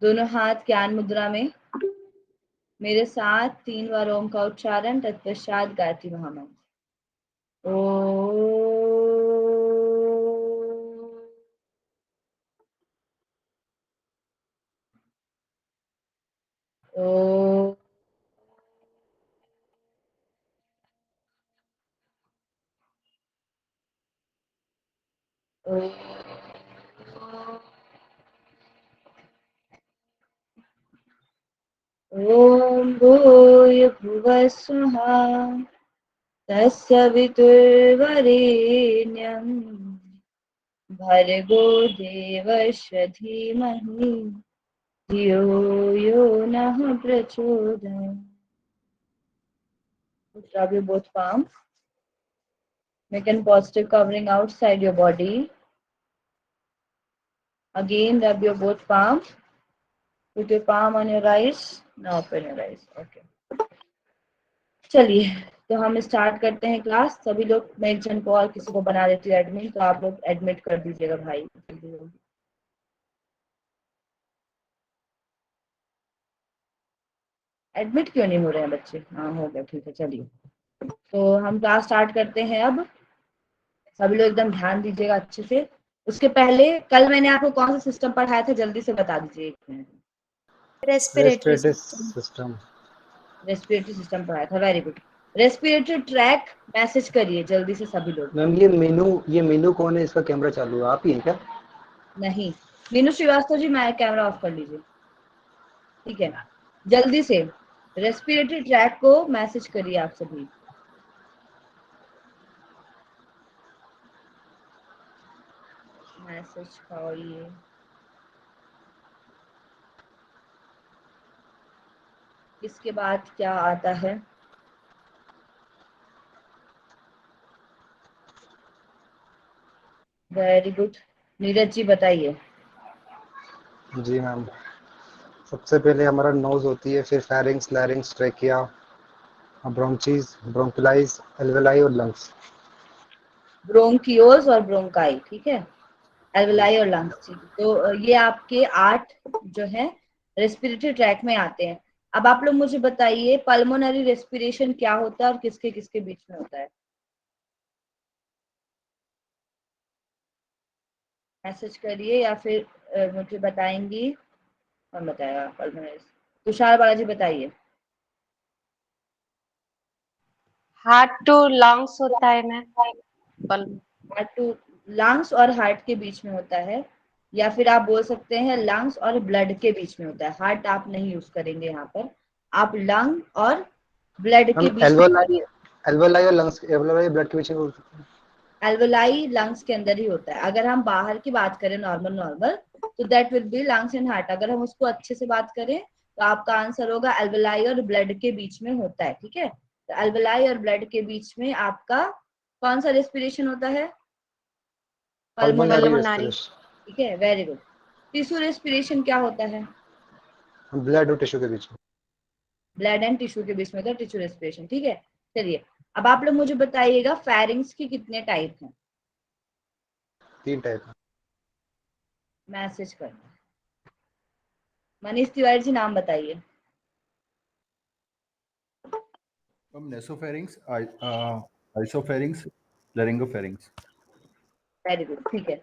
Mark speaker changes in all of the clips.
Speaker 1: दोनों हाथ ज्ञान मुद्रा में। मेरे साथ 3 बार ओम का उच्चारण, तत्पश्चात गायत्री महामंत्र। ओ ॐ भूर्भुवः स्वः तस्य वितुर्वरेण्यं भर्गो देवस्य धीमहि धियो यो नः प्रचोदयात्। Rub your both palms. Make a positive covering outside your body. Again, rub your both palms. Put your palm on your eyes. Now open your eyes. Okay. चलिए, तो हम स्टार्ट करते हैं क्लास। सभी लोग, मैं एक जन को और किसी को बना देती हूँ एडमिन, तो आप लोग एडमिट कर दीजिएगा भाई। एडमिट क्यों नहीं हो रहे हैं बच्चे? हाँ हो गया, ठीक है। चलिए, तो हम क्लास स्टार्ट करते हैं अब। सभी लोग एकदम ध्यान दीजिएगा अच्छे से। उसके पहले कल मैंने आपको कौन सा सिस्टम पढ़ाया था, जल्दी से बता दीजिए। एक minute.
Speaker 2: Respiratory system.
Speaker 1: Respiratory system पढ़ाया था, very good. Respiratory tract message करिए जल्दी से सभी लोग।
Speaker 2: मैम ये मीनू कौन है? इसका कैमरा चालू है, आप ही है क्या?
Speaker 1: नहीं, मीनू श्रीवास्तव जी, मैं कैमरा ऑफ कर लीजिए, ठीक है। जल्दी से रेस्पिरेटरी ट्रैक को मैसेज करिए आप सभी। मैसेज करिए। इसके बाद क्या आता है? Very good. नीरज जी बताइए।
Speaker 2: जी मैम, सबसे पहले हमारा नोज होती है, फिर फेरिंग्स, लैरिंग्स, ट्रेकिया, ब्रोंचीज, ब्रोंकुलाइज, एल्वेलाई और लंग्स।
Speaker 1: ब्रोंकियोज और ब्रोंकाई, ठीक है। एल्वेलाई और लंग्स, ठीक है। तो ये आपके 8 जो है रेस्पिरेटरी ट्रैक में आते हैं। अब आप लोग मुझे बताइए, पल्मोनरी रेस्पिरेशन क्या होता है और किसके किसके बीच में होता है? मैसेज करिए या फिर मुझे बताएंगी। कौन बताएगा पल्मोनरी? तुषार बालाजी बताइए।
Speaker 3: हार्ट टू लंग्स होता है मैम।
Speaker 1: हार्ट टू लंग्स और हार्ट के बीच में होता है, या फिर आप बोल सकते हैं लंग्स और ब्लड के बीच में होता है। हार्ट आप नहीं यूज करेंगे यहाँ पर, आप लंग और ब्लड के
Speaker 2: मैम
Speaker 1: बीच में।
Speaker 2: एल्वेलाई और लंग्स, एल्वेलाई ब्लड के पीछे बोल सकते हैं।
Speaker 1: एल्वेलाई लंग्स के अंदर ही होता है। अगर हम बाहर की बात करें नॉर्मल नॉर्मल, तो that will be lungs and heart. अगर हम उसको अच्छे से बात करें तो आपका आंसर होगा एल्वेलाई और ब्लड के बीच में होता है, ठीक है। तो एल्वेलाई और ब्लड के बीच में आपका कौन सा रेस्पिरेशन होता है?
Speaker 2: Pulmonary
Speaker 3: pulmonary.
Speaker 2: रेस्पिरेशन।
Speaker 1: ठीक है, वेरी गुड। टिश्यू रेस्पिरेशन क्या होता है?
Speaker 2: ब्लड और टिश्यू के बीच में।
Speaker 1: ब्लड एंड टिश्यू के बीच में होता है टिश्यू रेस्पिरेशन, ठीक है। चलिए, अब आप लोग मुझे बताइएगा फेरिंग्स की कितने टाइप हैं?
Speaker 2: 3 टाइप।
Speaker 1: मैसेज करना। मनीष तिवारी जी नाम बताइए।
Speaker 4: Nasopharynx, oropharynx, laryngopharynx.
Speaker 1: Very good, ठीक है।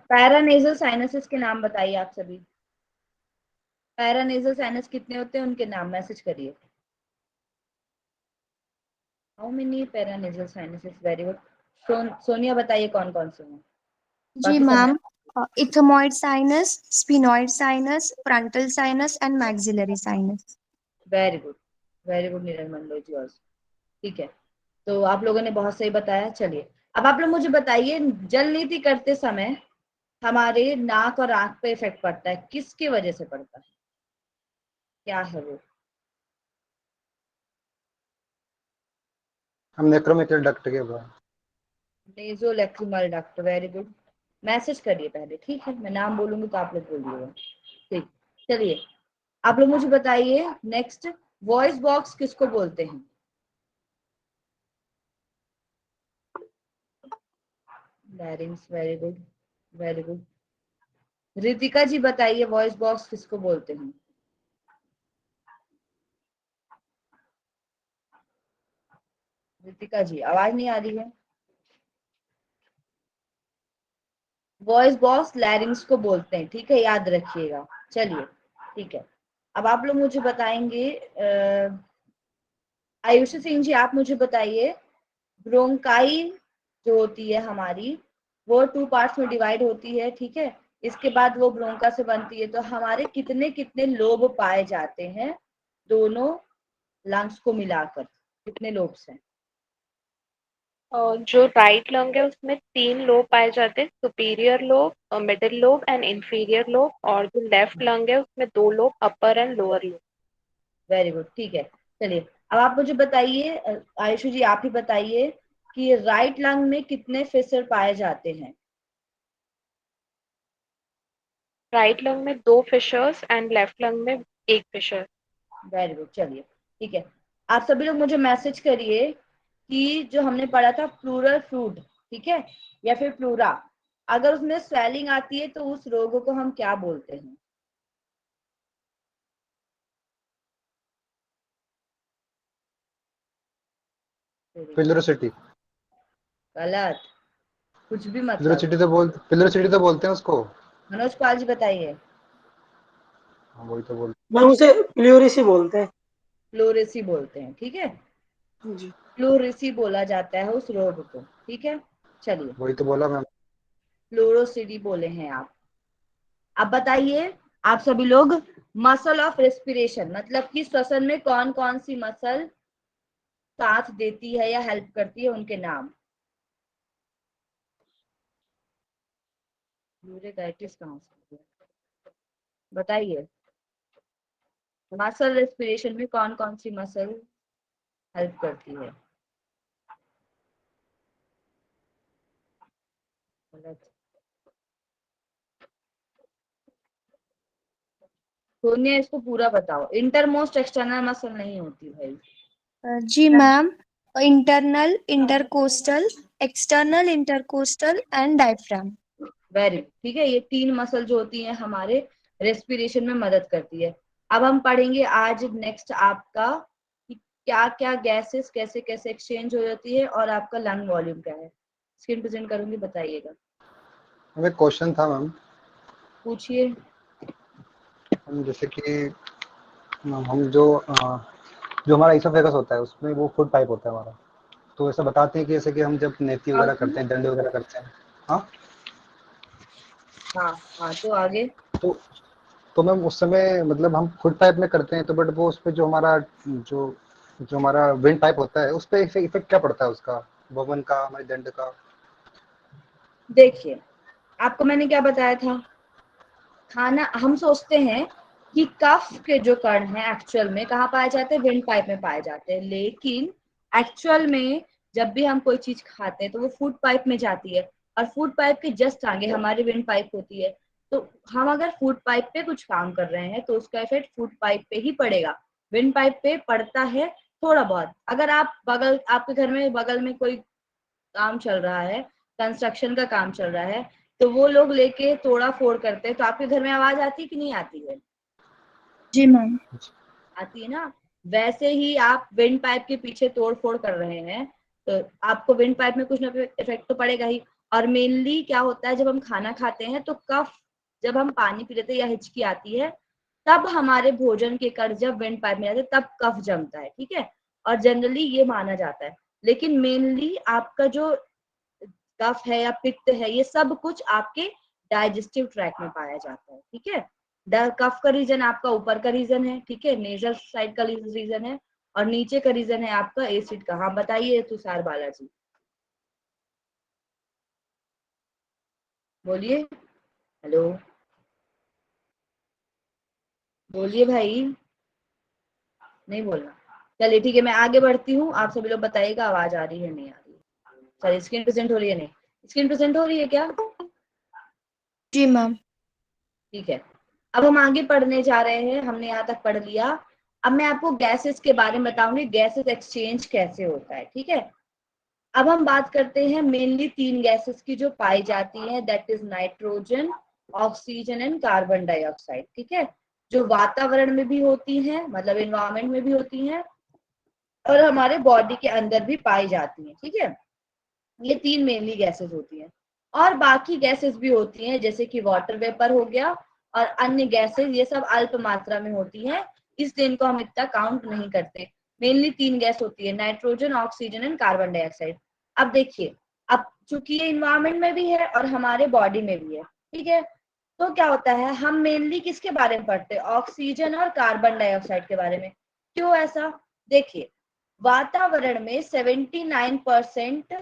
Speaker 1: पैरानेजल साइनसेस के नाम बताइए आप सभी। पैरानेजल साइनस कितने होते हैं, उनके नाम मैसेज करिए। How many paranasal sinuses? Very good. Sonia बताइए कौन कौन से हैं?
Speaker 5: जी
Speaker 1: बाकी सब
Speaker 5: ma'am, ethmoid sinus, sphenoid sinus, frontal sinus and maxillary sinus.
Speaker 1: Very good, very good Neeraj Mandal ji और, ठीक है। तो आप लोगों ने बहुत सही बताया। चलिए, अब आप लोग मुझे बताइए, जल नीति करते समय हमारे नाक और आंख पे इफेक्ट पड़ता है, किसकी वजह से पड़ता है? क्या है वो?
Speaker 2: हम नेक्रोमेकल डक्ट के बाद।
Speaker 1: नेजोलैक्रिमल डक्ट, वेरी गुड। मैसेज करिए पहले, ठीक है। मैं नाम बोलूंगी तो आप लोग बोलिएगा, ठीक। चलिए, आप लोग मुझे बताइए नेक्स्ट, वॉइस बॉक्स किसको बोलते हैं? Larynx, very good, very good. Ritika ji बताइए वॉइस बॉक्स किसको बोलते हैं? रितिका जी आवाज नहीं आ रही है। वॉइस बॉक्स लैरिंग्स को बोलते हैं, ठीक है, याद रखिएगा। चलिए ठीक है, अब आप लोग मुझे बताएंगे। आयुषी सिंह जी आप मुझे बताइए, ब्रोंकाई जो होती है हमारी वो 2 पार्ट्स में डिवाइड होती है, ठीक है। इसके बाद वो ब्रोंका से बनती है। तो हमारे कितने कितने लोब पाए जाते हैं दोनों लंग्स को मिलाकर, कितने लोब्स हैं?
Speaker 3: और जो राइट लंग है उसमें 3 लोब पाए जाते हैं, superior lobe, middle lobe and inferior lobe. और जो लेफ्ट लंग है उसमें 2 lobe, upper and lower lobe.
Speaker 1: Very good, ठीक है। चलिए अब आप मुझे बताइए, आयुषी जी आप ही बताइए कि राइट लंग में कितने फिशर पाए जाते हैं?
Speaker 3: राइट लंग में 2 फिशर्स एंड लेफ्ट लंग में 1 फिशर।
Speaker 1: वेरी गुड, चलिए ठीक है। आप सभी लोग मुझे मैसेज करिए कि जो हमने पढ़ा था प्लूरल फ्लूड, ठीक है, या फिर प्लूरा, अगर उसमें स्वेलिंग आती है तो उस रोग को हम क्या बोलते हैं?
Speaker 2: पिलरोसिटी।
Speaker 1: गलत, कुछ भी मतलब।
Speaker 2: पिलरोसिटी तो बोलते हैं उसको।
Speaker 1: मनोज पाल जी बताइए।
Speaker 2: हाँ वही तो बोल।
Speaker 6: मैम उसे प्ल्यूरिसी बोलते हैं।
Speaker 1: फ्लोरेसी बोलते हैं, ठीक है,
Speaker 6: जी।
Speaker 1: फ्लोरेसी बोला जाता है उस रोग को, ठीक है। चलिए
Speaker 2: वही तो बोला मैम।
Speaker 1: फ्लोरोसिटी बोले हैं आप। अब बताइए आप सभी लोग, मसल ऑफ रेस्पिरेशन मतलब कि श्वसन में कौन कौन सी मसल साथ देती है या हेल्प करती है, उनके नाम। यूरेटाइटिस कहाँ से बताइए। मसल रेस्पिरेशन में कौन कौन सी मसल हेल्प करती है? सोनिया इसको पूरा बताओ। इंटरमोस्ट एक्सटर्नल मसल नहीं होती भाई।
Speaker 5: जी ma'am, internal, intercostal, external intercostal and diaphragm.
Speaker 1: Very, ठीक है, ये 3 मसल जो होती हैं हमारे रेस्पिरेशन में मदद करती है। अब हम पढ़ेंगे आज नेक्स्ट आपका कि क्या क्या गैसेस कैसे कैसे एक्सचेंज हो जाती है और आपका लंग वॉल्यूम क्या है। स्क्रीन प्रेजेंट करूंगी, बताइएगा।
Speaker 2: मैम एक क्वेश्चन था मैम।
Speaker 1: पूछिए।
Speaker 2: जैसे कि हम जो हमारा इसोफेगस होता है उसमें वो फूड पाइप होता है हमारा। तो ऐसा बताते हैं कि जैसे कि हम जब नेति वगैरह करते हैं, डंडे वगैरह करते हैं। हाँ
Speaker 1: हाँ हाँ, तो आगे।
Speaker 2: तो तो मैम उस समय मतलब हम फुट पाइप में करते हैं तो बट वो उस पे जो हमारा जो जो हमारा विंड पाइप होता है उस पे इफेक्ट क्या पड़ता है उसका, बवन का, हमारे दंड का?
Speaker 1: देखिए आपको मैंने क्या बताया था, खाना हम सोचते हैं कि कफ के जो कण हैं एक्चुअल में कहाँ पाए जाते हैं, विंड पाइप में पाए जाते हैं, लेकिन एक्चुअल में जब भी हम कोई चीज खाते हैं तो वो फूड पाइप में जाती है, और फूड पाइप के जस्ट आगे हमारी विंड पाइप होती है। तो हम अगर फूड पाइप पे कुछ काम कर रहे हैं तो उसका इफेक्ट फूड पाइप पे ही पड़ेगा, विंड पाइप पे पड़ता है थोड़ा बहुत। अगर आप बगल, आपके घर में बगल में कोई काम चल रहा है, कंस्ट्रक्शन का काम चल रहा है, तो वो लोग लेके तोड़ा फोड़ करते हैं, तो आपके घर में आवाज आती है कि नहीं आती है?
Speaker 5: जी मैम।
Speaker 1: आती है ना। वैसे ही आप विंड पाइप के पीछे तोड़ फोड़ कर रहे हैं तो आपको विंड पाइप में कुछ ना कुछ इफेक्ट तो पड़ेगा ही। और मेनली क्या होता है, जब हम खाना खाते हैं तो कफ, जब हम पानी पी लेते हैं या हिचकी आती है तब हमारे भोजन के कण जब विंड पाइप में आते हैं तब कफ जमता है, ठीक है, और जनरली ये माना जाता है। लेकिन मेनली आपका जो कफ है या पित्त है ये सब कुछ आपके डाइजेस्टिव ट्रैक में पाया जाता है, ठीक है। कफ का रीजन आपका ऊपर का रीजन है, ठीक है, नेजल साइड का रीजन है, और नीचे का रीजन है आपका एसिड का। हाँ बताइए तुषार बालाजी, बोलिए, हेलो, बोलिए भाई, नहीं बोलना। चलिए ठीक है, मैं आगे बढ़ती हूँ, आप सभी लोग बताइएगा आवाज आ रही है नहीं आ रही है। चलिए स्क्रीन प्रेजेंट हो रही है, नहीं स्क्रीन प्रेजेंट हो रही है क्या?
Speaker 5: जी मैम।
Speaker 1: ठीक है, अब हम आगे पढ़ने जा रहे हैं, हमने यहाँ तक पढ़ लिया। अब मैं आपको गैसेस के बारे में बताऊंगी, गैसेस एक्सचेंज कैसे होता है, ठीक है। अब हम बात करते हैं मेनली 3 गैसेस की जो पाई जाती हैं, that is nitrogen, oxygen and carbon dioxide, ठीक है, जो वातावरण में भी होती हैं, मतलब एनवायरमेंट में भी होती हैं और हमारे बॉडी के अंदर भी पाई जाती हैं, ठीक है। ये 3 मेनली गैसेस होती हैं और बाकी गैसेस भी होती हैं जैसे कि वाटर वेपर हो गया और अन्य गैसेस, ये सब अल्प मात्रा में होती हैं, इसलिए इनको हम इतना काउंट नहीं करते। मेनली 3 गैस होती है, nitrogen, oxygen and carbon dioxide. अब देखिए, अब चूंकि ये इन्वायरमेंट में भी है और हमारे बॉडी में भी है, ठीक है, तो क्या होता है, हम मेनली किसके बारे में पढ़ते हैं, ऑक्सीजन और कार्बन डाइऑक्साइड के बारे में। क्यों ऐसा, देखिए वातावरण में 79%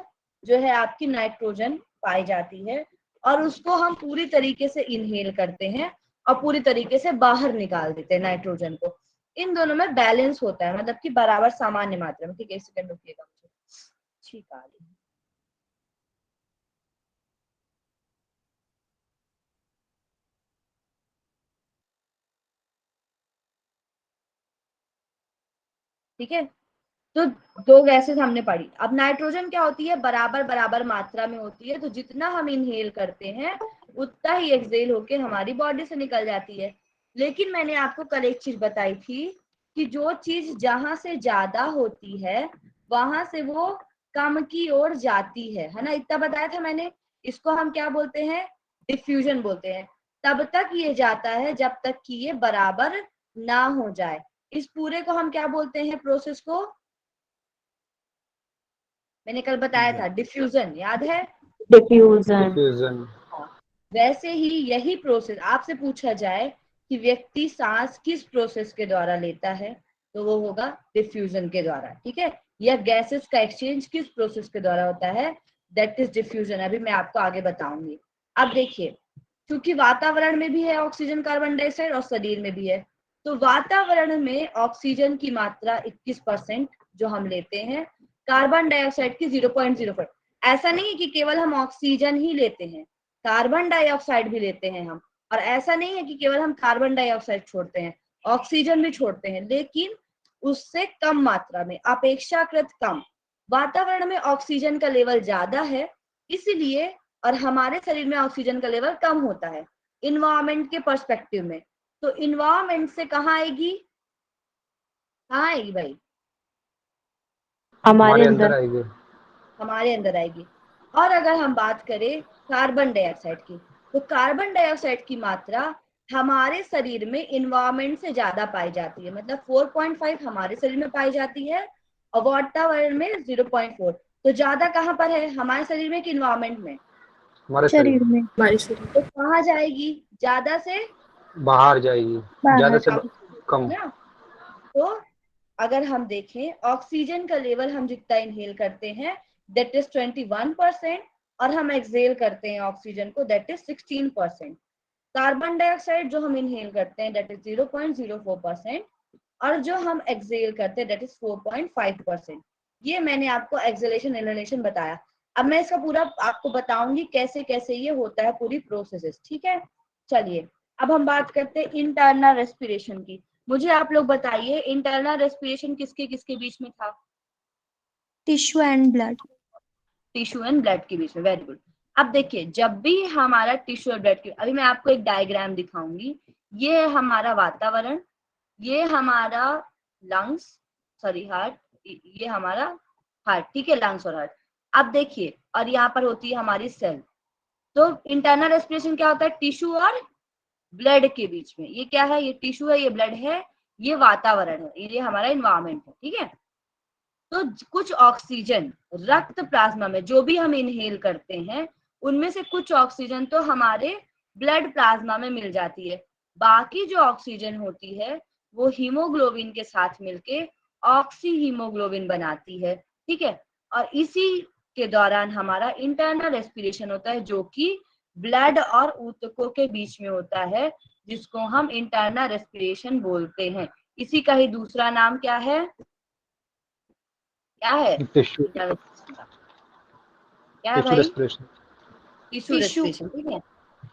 Speaker 1: जो है आपकी नाइट्रोजन पाई जाती है और उसको हम पूरी तरीके से इनहेल करते हैं और पूरी तरीके से बाहर निकाल देते हैं नाइट्रोजन को। इन दोनों में बैलेंस होता है, मतलब कि बराबर सामान्य मात्रा में, ठीक है। 1 सेकंड रुकिएगा मुझे, ठीक आ रही है। ठीक है, तो 2 गैसेस हमने पढ़ी। अब नाइट्रोजन क्या होती है, बराबर बराबर मात्रा में होती है, तो जितना हम इनहेल करते हैं उतना ही एक्सहेल होके हमारी बॉडी से निकल जाती है। लेकिन मैंने आपको कल एक चीज बताई थी कि जो चीज जहां से ज्यादा होती है वहां से वो कम की ओर जाती है ना, इतना बताया था मैंने। इसको हम क्या बोलते हैं, डिफ्यूजन बोलते हैं। तब तक ये जाता है जब तक कि ये बराबर ना हो जाए। इस पूरे को हम क्या बोलते हैं, प्रोसेस को, मैंने कल बताया था, डिफ्यूजन, याद है।
Speaker 5: डिफ्यूजन।
Speaker 2: डिफ्यूजन।
Speaker 1: वैसे ही यही प्रोसेस आपसे पूछा जाए कि व्यक्ति सांस किस प्रोसेस के द्वारा लेता है, तो वो होगा डिफ्यूजन के द्वारा, ठीक है। या गैसेस का एक्सचेंज किस प्रोसेस के द्वारा होता है, दैट इज डिफ्यूजन। अभी मैं आपको आगे बताऊंगी। अब देखिए, क्योंकि वातावरण में भी है ऑक्सीजन, कार्बन डाइऑक्साइड और शरीर में भी है, तो वातावरण में ऑक्सीजन की मात्रा 21% जो हम लेते हैं, कार्बन डाइऑक्साइड की 0.05। ऐसा नहीं है कि केवल हम ऑक्सीजन ही लेते हैं, कार्बन डाइऑक्साइड भी लेते हैं हम। और ऐसा नहीं है कि केवल हम कार्बन डाइऑक्साइड छोड़ते हैं, ऑक्सीजन भी छोड़ते हैं, लेकिन उससे कम मात्रा में, अपेक्षाकृत कम। वातावरण में ऑक्सीजन का लेवल ज्यादा है इसलिए, और हमारे शरीर में ऑक्सीजन का लेवल कम होता है इन्वायरमेंट के पर्सपेक्टिव में। तो इन्वायरमेंट से कहाँ आएगी, कहाँ आएगी भाई,
Speaker 2: हमारे अंदर आएगी।
Speaker 1: हमारे अंदर आएगी। और अगर हम बात करें कार्बन डाइऑक्साइड की, तो कार्बन डाइऑक्साइड की मात्रा हमारे शरीर में इन्वायरमेंट से ज्यादा पाई जाती है, मतलब 4.5 हमारे शरीर में पाई जाती है और वातावरण में 0.4। तो ज्यादा कहाँ पर है, हमारे शरीर में कि इन्वायरमेंट में,
Speaker 2: हमारे
Speaker 5: शरीर में।
Speaker 1: तो कहाँ जाएगी, ज्यादा से
Speaker 2: बाहर जाएगी, ज्यादा से कम।
Speaker 1: ना। तो अगर हम देखें, ऑक्सीजन का लेवल हम जितना इनहेल करते हैं दैट इज 21% और हम एक्सहेल करते हैं ऑक्सीजन को दैट इज 16%। कार्बन डाइऑक्साइड जो हम इनहेल करते हैं दैट इज 0.04% और जो हम एक्सहेल करते हैं दैट इज 4.5%। ये मैंने आपको एक्सहेलेशन इनहेलेशन बताया। अब मैं इसका पूरा आपको बताऊंगी कैसे कैसे ये होता है, पूरी प्रोसेस, ठीक है। चलिए, अब हम बात करते हैं इंटरनल रेस्पिरेशन की। मुझे आप लोग बताइए, इंटरनल रेस्पिरेशन किसके किसके बीच में था,
Speaker 5: tissue and blood.
Speaker 1: Tissue and blood के बीच में, वेरी गुड। अब देखिए, जब भी हमारा टिश्यू और ब्लड की, अभी मैं आपको एक डायग्राम दिखाऊंगी। ये है हमारा वातावरण, ये हमारा लंग्स, सॉरी हार्ट, ये हमारा हार्ट, ठीक है, लंग्स और हार्ट। अब देखिए, और यहाँ पर होती है हमारी सेल। तो इंटरनल रेस्पिरेशन क्या होता है, टिश्यू और ब्लड के बीच में। ये क्या है, ये टिश्यू है, ये ब्लड है, ये वातावरण है, ये हमारा इन्वायरमेंट है, ठीक है। तो कुछ ऑक्सीजन रक्त प्लाज्मा में जो भी हम इनहेल करते हैं उनमें से कुछ ऑक्सीजन तो हमारे ब्लड प्लाज्मा में मिल जाती है। बाकी जो ऑक्सीजन होती है वो हीमोग्लोबिन के साथ मिलके ऑक्सी हीमोग्लोबिन बनाती है, ठीक है। और इसी के दौरान हमारा इंटरनल रेस्पिरेशन होता है जो कि ब्लड और ऊतकों के बीच में होता है, जिसको हम इंटरनल रेस्पिरेशन बोलते हैं। इसी का ही दूसरा नाम क्या है, क्या है
Speaker 2: टिश्यू
Speaker 1: इंटरनल रेस्पिरेशन का, क्या है
Speaker 2: टिश्यू
Speaker 1: भाई,
Speaker 2: रेस्पिरेशन।
Speaker 1: टिश्यू रेस्पिरेशन, ठीक है।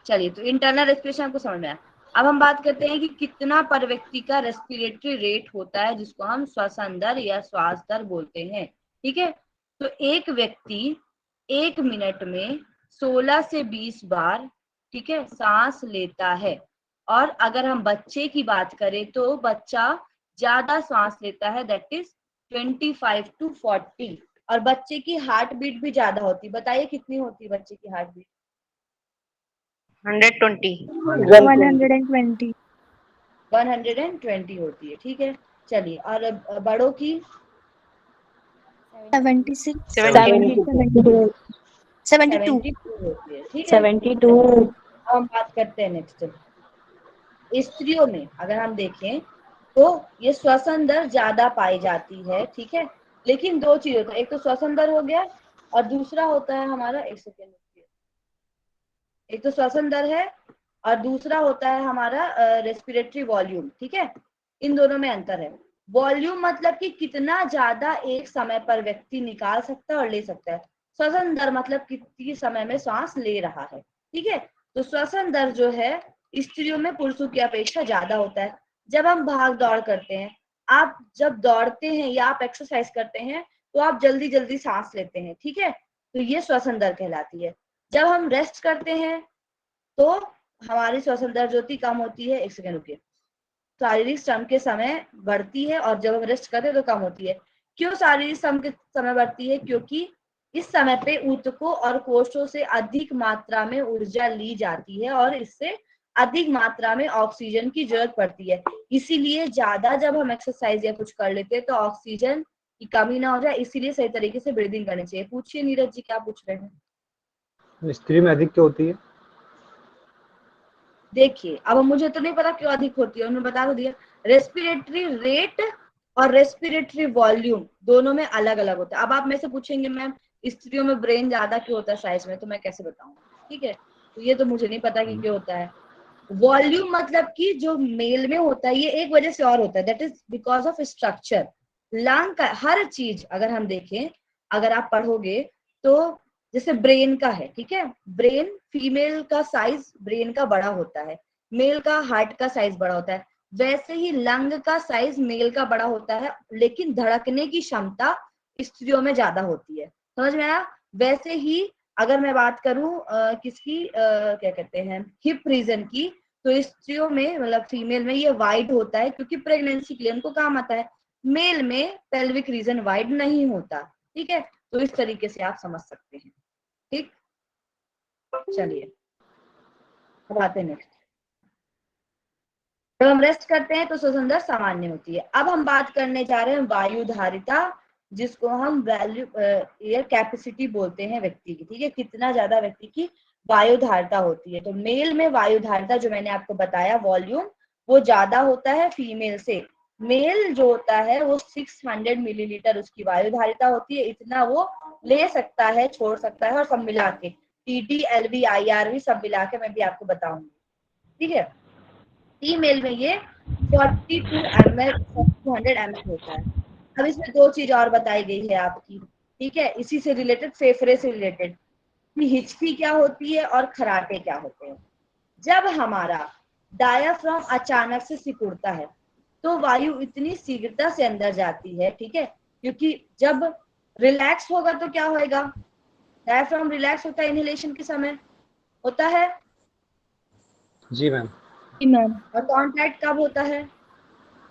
Speaker 1: चलिए, तो इंटरनल रेस्पिरेशन आपको समझ में आया। अब हम बात करते हैं कि कितना पर व्यक्ति का रेस्पिरेटरी रेट होता है, जिसको हम श्वसन दर या श्वास दर बोलते हैं, ठीक है। तो एक व्यक्ति 1 मिनट में 16 से 20 बार ठीक है, सांस लेता है। और अगर हम बच्चे की बात करें तो बच्चा ज्यादा सांस लेता है, दैट इज 25 to 40। और बच्चे की हार्ट बीट भी ज्यादा होती है। बताइए कितनी होती है बच्चे की हार्ट बीट?
Speaker 3: 120।
Speaker 5: 120।
Speaker 1: 120 होती है, ठीक है। चलिए, और बड़ों की
Speaker 5: 76,
Speaker 3: 72।
Speaker 5: 72।
Speaker 1: 72 होती है, ठीक है।
Speaker 6: 72।
Speaker 1: अब हम बात करते हैं नेक्स्ट। स्त्रियों में अगर हम देखें तो ये श्वसन दर ज्यादा पाई जाती है, ठीक है। लेकिन दो चीज होता है, एक तो श्वसन दर हो गया और दूसरा होता है हमारा, एक सेकेंड, एक तो श्वसन दर है और दूसरा होता है हमारा रेस्पिरेटरी वॉल्यूम, ठीक है। इन दोनों में अंतर है। वॉल्यूम मतलब कि कितना ज्यादा एक समय पर व्यक्ति निकाल सकता है और ले सकता है। श्वसन दर मतलब कितनी समय में सांस ले रहा है, ठीक है। तो श्वसन दर जो है स्त्रियों में पुरुषों की अपेक्षा ज्यादा होता है। जब हम भाग दौड़ करते हैं, आप जब दौड़ते हैं या आप एक्सरसाइज करते हैं तो आप जल्दी जल्दी सांस लेते हैं, ठीक है। तो ये श्वसन दर कहलाती है। जब हम रेस्ट करते हैं तो हमारी श्वसन दर जो कम होती है, एक सेकेंड रुकिए, शारीरिक श्रम के समय बढ़ती है और जब हम रेस्ट करते हैं तो कम होती है। क्यों शारीरिक श्रम के समय बढ़ती है? क्योंकि इस समय पे ऊतकों और कोषों से अधिक मात्रा में ऊर्जा ली जाती है और इससे अधिक मात्रा में ऑक्सीजन की जरूरत पड़ती है। इसीलिए ज्यादा जब हम एक्सरसाइज या कुछ कर लेते हैं तो ऑक्सीजन की कमी ना हो जाए, इसीलिए सही तरीके से ब्रीदिंग करनी चाहिए। पूछिए नीरज जी, क्या पूछ रहे हैं?
Speaker 2: स्त्री में अधिक क्यों होती है?
Speaker 1: देखिए, अब मुझे तो नहीं पता क्यों अधिक होती है, उन्होंने बता तो दिया। रेस्पिरेटरी रेट और रेस्पिरेटरी वॉल्यूम दोनों में अलग अलग होता है। अब आप में से पूछेंगे मैम स्त्रियों में ब्रेन ज्यादा क्यों होता है साइज में, तो मैं कैसे बताऊं, ठीक है। तो ये तो मुझे नहीं पता कि क्यों होता है। वॉल्यूम मतलब कि जो मेल में होता है, ये एक वजह से और होता है, that is because of structure. Lung का हर चीज अगर हम देखें, अगर आप पढ़ोगे तो जैसे ब्रेन का है, ठीक है। ब्रेन फीमेल का साइज ब्रेन का बड़ा होता है, मेल का हार्ट का साइज बड़ा होता है। वैसे ही लंग का साइज मेल का बड़ा होता है, लेकिन धड़कने की क्षमता स्त्रियों में ज्यादा होती है। समझ में आया? वैसे ही अगर मैं बात करूं किसकी क्या कहते हैं, हिप रीजन की, तो स्त्रियों में मतलब फीमेल में ये वाइड होता है क्योंकि प्रेगनेंसी के लिए उनको काम आता है। मेल में पेल्विक रीजन वाइड नहीं होता, ठीक है। तो इस तरीके से आप समझ सकते हैं, ठीक। चलिए, अब आते हैं नेक्स्ट। जब हम रेस्ट करते हैं तो श्वसन दर सामान्य होती है। अब हम बात करने जा रहे हैं वायु धारिता, जिसको हम वैल्यू एयर कैपेसिटी बोलते हैं व्यक्ति की, ठीक है। कितना ज्यादा व्यक्ति की वायु धारिता होती है। तो मेल में वायु धारिता जो मैंने आपको बताया वॉल्यूम, वो ज्यादा होता है फीमेल से। मेल जो होता है वो 600 मिलीलीटर उसकी वायु धारिता होती है। इतना वो ले सकता है, छोड़ सकता है, और सब मिला के टीडी एलवी आईआरवी सब मिला के मैं भी आपको बताऊंगी, ठीक है। फीमेल में ये 42 ml 200 ml होता है। अब इसमें दो चीज और बताई गई है आपकी, ठीक है, इसी से रिलेटेड, फेफड़े से रिलेटेड, कि हिचकी क्या होती है और खराटे क्या होते हैं। जब हमारा डायाफ्राम अचानक से सिकुड़ता है तो वायु इतनी शीघ्रता से अंदर जाती है, ठीक है, क्योंकि जब रिलैक्स होगा तो क्या होगा, डायाफ्राम रिलैक्स होता है इनहेलेशन के समय, होता है।
Speaker 2: जी मैम।
Speaker 5: जी मैम।
Speaker 1: और कॉन्टैक्ट कब होता है?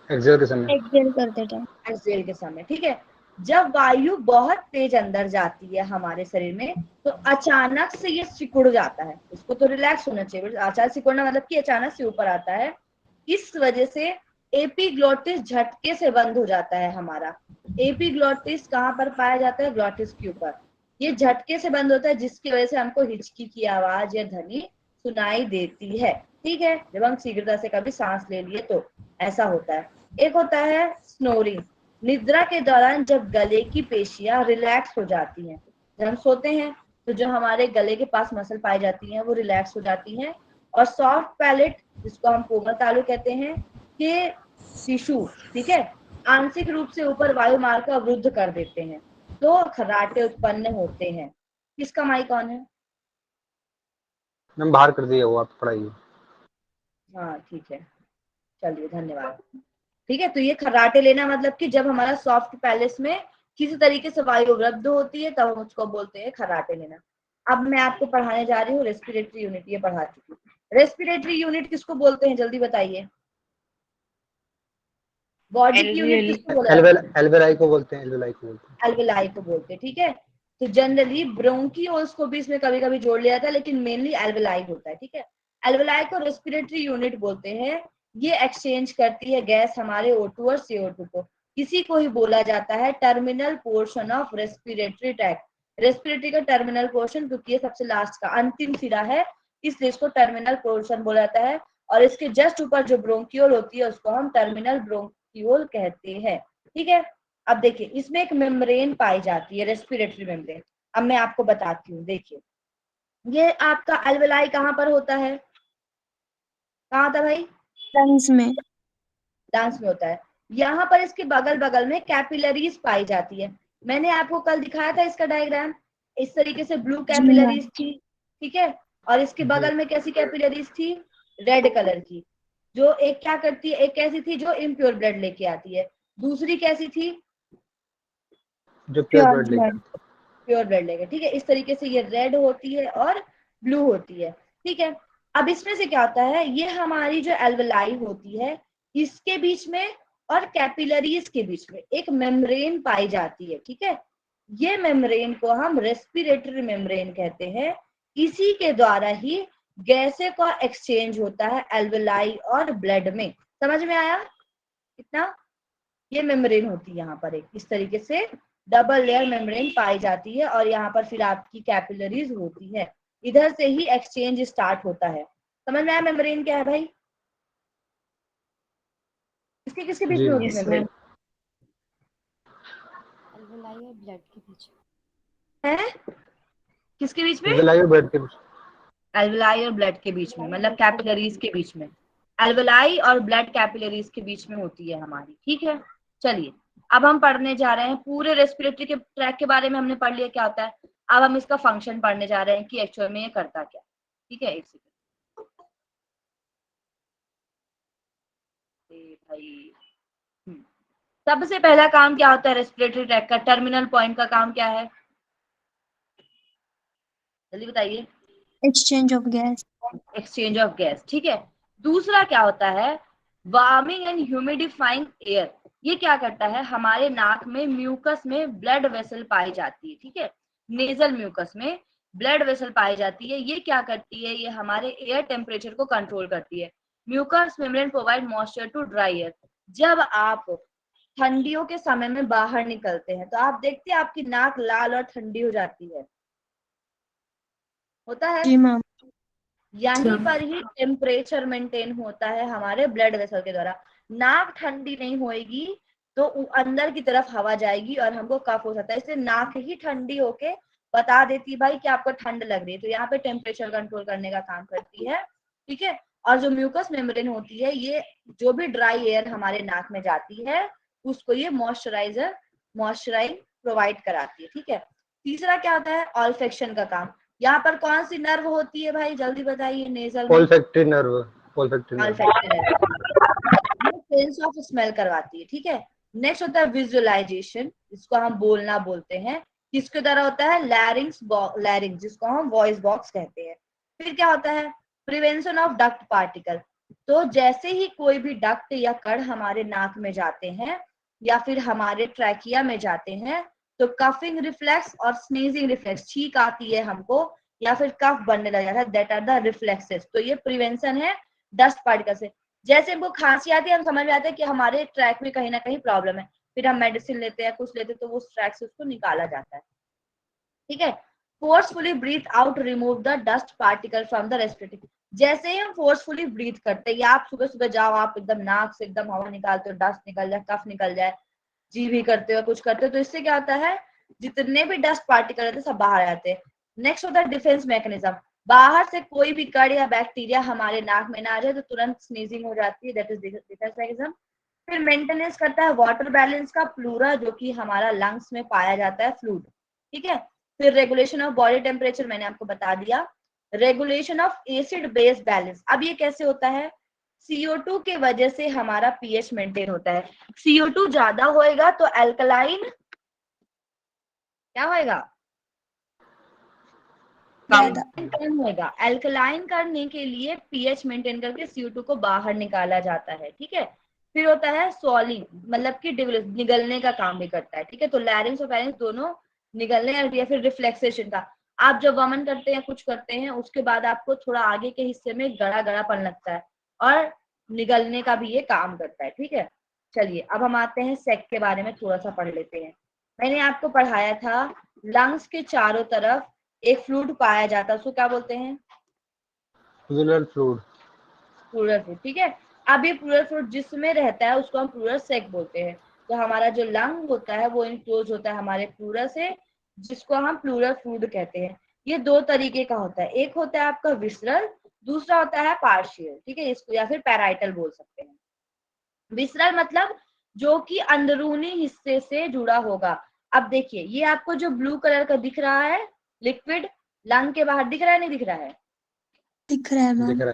Speaker 2: एक्सेल के समय।
Speaker 5: एक्सेल करते टाइम।
Speaker 1: एक्सेल के समय, ठीक है। जब वायु बहुत तेज अंदर जाती है हमारे शरीर में तो अचानक से ये सिकुड़ जाता है, इसको तो रिलैक्स होना चाहिए। अचानक सिकुड़ना मतलब कि अचानक से ऊपर आता है। इस वजह से एपीग्लोटिस झटके से बंद हो जाता है हमारा। एपीग्लोटिस कहाँ पर पाया जाता है? ग्लोटिस के ऊपर। ये झटके से बंद होता है, जिसकी वजह से हमको हिचकी की आवाज या ध्वनि सुनाई देती है, ठीक है। जब हम शीघ्रता से कभी सांस ले लिए तो ऐसा होता है। एक होता है स्नोरिंग, निद्रा के दौरान जब गले की पेशियां रिलैक्स हो जाती हैं। जब हम सोते हैं तो जो हमारे गले के पास मसल पाई जाती हैं वो रिलैक्स हो जाती हैं। और सॉफ्ट पैलेट, जिसको हम कोमल तालु कहते हैं, के टिश्यू, ठीक है, आंशिक रूप से ऊपर वायु मार्ग को अवरुद्ध कर देते हैं तो खर्राटे उत्पन्न होते हैं। किसका माइक ऑन है?
Speaker 2: मैम बाहर कर दिए, वो आप पढ़ाइए।
Speaker 1: हाँ ठीक है, चलिए धन्यवाद। ठीक है, तो ये खर्राटे लेना मतलब कि जब हमारा सॉफ्ट पैलेस में किसी तरीके से वायु अवरुद्ध होती है तब हम उसको बोलते हैं खर्राटे लेना। अब मैं आपको पढ़ाने जा रही हूँ रेस्पिरेटरी यूनिट, ये पढ़ा चुकी हूँ। रेस्पिरेटरी यूनिट किसको बोलते हैं, जल्दी बताइए। बॉडी की यूनिट किसको बोला जाता है?
Speaker 2: एल्वेलाई को बोलते हैं, एल्वेलाई को बोलते हैं।
Speaker 1: एल्वेलाई को बोलते हैं, ठीक है। तो जनरली ब्रोंकियोल्स को भी इसमें कभी कभी जोड़ लिया जाता है, लेकिन मेनली एल्वेलाई होता है, ठीक है। एल्वेलाई को रेस्पिरेटरी यूनिट बोलते हैं। ये एक्सचेंज करती है गैस हमारे O2 और CO2 को। किसी को ही बोला जाता है terminal portion of respiratory tract. Respiratory का टर्मिनल पोर्शन, क्योंकि ये सबसे लास्ट का अंतिम सिरा है, इसलिए इसको टर्मिनल पोर्शन बोला जाता है। और इसके जस्ट ऊपर जो ब्रोंकियोल होती है उसको हम टर्मिनल ब्रोंकियोल कहते हैं, ठीक है। अब देखिए इसमें एक मेम्ब्रेन पाई जाती है, रेस्पिरेटरी मेम्ब्रेन। अब मैं आपको बताती हूँ, देखिए ये आपका एल्वेलाई कहाँ पर होता है, कहाँ था भाई?
Speaker 5: लंग्स में।
Speaker 1: लंग्स में होता है। यहाँ पर इसके बगल बगल में कैपिलरीज पाई जाती है। मैंने आपको कल दिखाया था इसका डायग्राम, इस तरीके से ब्लू
Speaker 5: जी मैम।
Speaker 1: कैपिलरीज थी, ठीक है। और इसके
Speaker 2: जी।
Speaker 1: बगल में कैसी कैपिलरीज थी, रेड कलर की, जो एक क्या करती है, एक कैसी थी जो इम्प्योर ब्लड लेके आती है, दूसरी कैसी थी,
Speaker 2: जो प्योर
Speaker 5: प्योर
Speaker 2: ब्लड लेके
Speaker 5: ब्लड।
Speaker 1: प्योर ब्लड लेके, ठीक है। इस तरीके से ये रेड होती है और ब्लू होती है, ठीक है। अब इसमें से क्या होता है, ये हमारी जो एल्वेलाई होती है इसके बीच में और कैपिलरीज के बीच में एक मेम्ब्रेन पाई जाती है, ठीक है। ये मेम्ब्रेन को हम रेस्पिरेटरी मेम्ब्रेन कहते हैं। इसी के द्वारा ही गैसें का एक्सचेंज होता है एल्वेलाई और ब्लड में। समझ में आया कितना? ये मेम्ब्रेन होती है यहाँ पर एक इस तरीके से डबल लेयर मेम्ब्रेन पाई जाती है, और यहाँ पर फिर आपकी कैपिलरीज होती है। इधर से ही एक्सचेंज स्टार्ट होता है। समझ में आया मेम्ब्रेन क्या है भाई? किसके किसके बीच में होती है
Speaker 5: यस
Speaker 1: मेम्ब्रेन?
Speaker 5: मैम।
Speaker 7: एल्वेलाई और ब्लड के बीच।
Speaker 1: है किसके बीच में?
Speaker 2: एल्वेलाई और ब्लड के
Speaker 1: एल्वेलाई और ब्लड के बीच में, मतलब कैपिलरीज के बीच में। एल्वेलाई और ब्लड कैपिलरीज के बीच में होती है हमारी, ठीक है। चलिए अब हम पढ़ने जा रहे हैं पूरे रेस्पिरेटरी के ट्रैक के बारे में, हमने पढ़ लिया क्या होता है। अब हम इसका फंक्शन पढ़ने जा रहे हैं कि एक्चुअल में ये करता क्या, ठीक है। एक सेकंड भाई। सबसे पहला काम क्या होता है रेस्पिरेटरी ट्रैक का, टर्मिनल पॉइंट का काम क्या है, जल्दी बताइए।
Speaker 5: Exchange of gas.
Speaker 1: Exchange of gas, ठीक है। दूसरा क्या होता है, वार्मिंग एंड ह्यूमिडिफाइंग एयर। ये क्या करता है, हमारे नाक में म्यूकस में ब्लड वेसल पाई जाती है, ठीक है। नेजल म्यूकस में ब्लड वेसल पाई जाती है। ये क्या करती है, ये हमारे एयर टेम्परेचर को कंट्रोल करती है। Mucus membrane provide moisture to dry air. जब आप ठंडियों के समय में बाहर निकलते हैं तो आप देखते हैं आपकी नाक लाल और ठंडी हो जाती है, होता है।
Speaker 5: जी मैम।
Speaker 1: यहीं पर ही टेम्परेचर मेंटेन होता है हमारे ब्लड वेसल के द्वारा। नाक ठंडी नहीं होएगी तो अंदर की तरफ हवा जाएगी और हमको कफ हो सकता है, इसलिए नाक ही ठंडी होके बता देती है भाई कि आपको ठंड लग रही है, तो यहाँ पे टेम्परेचर कंट्रोल करने का काम करती है, ठीक है। और जो म्यूकस मेम्ब्रेन होती है, ये जो भी ड्राई एयर हमारे नाक में जाती है उसको ये मॉइस्चराइज प्रोवाइड कराती है, ठीक है। तीसरा क्या होता है, ऑल्फेक्शन का काम। यहाँ पर कौन सी नर्व होती है भाई, जल्दी बताइए, नेजल में?
Speaker 2: Olfactory nerve, olfactory nerve.
Speaker 1: Olfactory nerve, ये सेंस ऑफ स्मेल करवाती है, ठीक है। नेक्स्ट होता है विजुअलाइजेशन, इसको हम बोलना बोलते हैं। किसके द्वारा होता है, लैरिंग्स, जिसको हम वॉइस बॉक्स कहते हैं। फिर क्या होता है, प्रिवेंशन ऑफ डक्ट पार्टिकल। तो जैसे ही कोई भी डक्ट या कण हमारे नाक में जाते हैं या फिर हमारे ट्रैकिया में जाते हैं तो कफिंग रिफ्लेक्स और स्नीजिंग रिफ्लेक्स, छींक आती है हमको या फिर कफ बनने लग जाता है, दैट आर द रिफ्लेक्सेस। तो ये प्रिवेंशन है डस्ट पार्टिकल से। जैसे हमको खांसी आती है, हम समझ में आता है कि हमारे ट्रैक में कहीं ना कहीं प्रॉब्लम है, फिर हम मेडिसिन लेते हैं, कुछ लेते हैं, तो वो ट्रैक से उसको निकाला जाता है, ठीक है। Forcefully breathe out remove the dust particle from the respiratory. जैसे ही हम फोर्सफुली ब्रीथ करते हैं, या आप सुबह सुबह जाओ, आप एकदम नाक से एकदम हवा निकालते हो, डस्ट निकल जाए, कफ निकल जाए, जी भी करते हो, कुछ करते हो, तो इससे क्या होता है, जितने भी डस्ट पार्टिकल रहते हैं सब बाहर आते हैं। नेक्स्ट होता है डिफेंस मैकेनिज्म। बाहर से कोई भी कण या बैक्टीरिया हमारे नाक में ना आ जाए तो तुरंत स्नीजिंग हो जाती है, दैट इज डिफेंस मैकेनिज्म। फिर मेंटेनेंस करता है वाटर बैलेंस का, प्लूरा, जो कि हमारा लंग्स में पाया जाता है, फ्लूइड, ठीक है। फिर रेगुलेशन ऑफ बॉडी टेम्परेचर, मैंने आपको बता दिया। Regulation of acid base balance, अब ये कैसे होता है, CO2 के वजह से हमारा पीएच मेंटेन होता है। CO2 ज्यादा होएगा तो अल्कलाइन क्या होएगा,
Speaker 5: ज्यादा।
Speaker 1: कम होगा। एल्कलाइन करने के लिए पीएच मेंटेन करके CO2 को बाहर निकाला जाता है, ठीक है। फिर होता है सॉलिंग, मतलब कि निगलने का काम भी करता है, ठीक है। तो लैरिंग्स और फेरिंग्स दोनों निगलने या फिर रिफ्लेक्सेशन का। आप जब वमन करते हैं, कुछ करते हैं, उसके बाद आपको थोड़ा आगे के हिस्से में गड़ा गड़ापन लगता है और निगलने का भी ये काम करता है, ठीक है। चलिए अब हम आते हैं सेक के बारे में थोड़ा सा पढ़ लेते हैं। मैंने आपको पढ़ाया था लंग्स के चारों तरफ एक फ्लूइड पाया जाता है, उसको क्या बोलते हैं?
Speaker 2: Pleural fluid.
Speaker 1: प्लूरल फ्लूइड, ठीक है। अब ये प्लूरल फ्लूइड जिसमें रहता है उसको हम प्लूरल सेक बोलते हैं। तो हमारा जो लंग होता है वो इनक्लोज होता है हमारे प्लूरल से, जिसको हम प्लूरल फ्लूइड कहते हैं। ये दो तरीके का होता है, एक होता है आपका विसरल, दूसरा होता है पार्शियल, ठीक है। इसको या फिर पैराइटल बोल सकते हैं। विसरल मतलब जो कि अंदरूनी हिस्से से जुड़ा होगा। अब देखिए ये आपको जो ब्लू कलर का दिख रहा है लिक्विड, लंग के बाहर दिख रहा है, नहीं दिख रहा है?
Speaker 5: दिख रहा है
Speaker 2: दिख
Speaker 5: मैम।
Speaker 2: रहा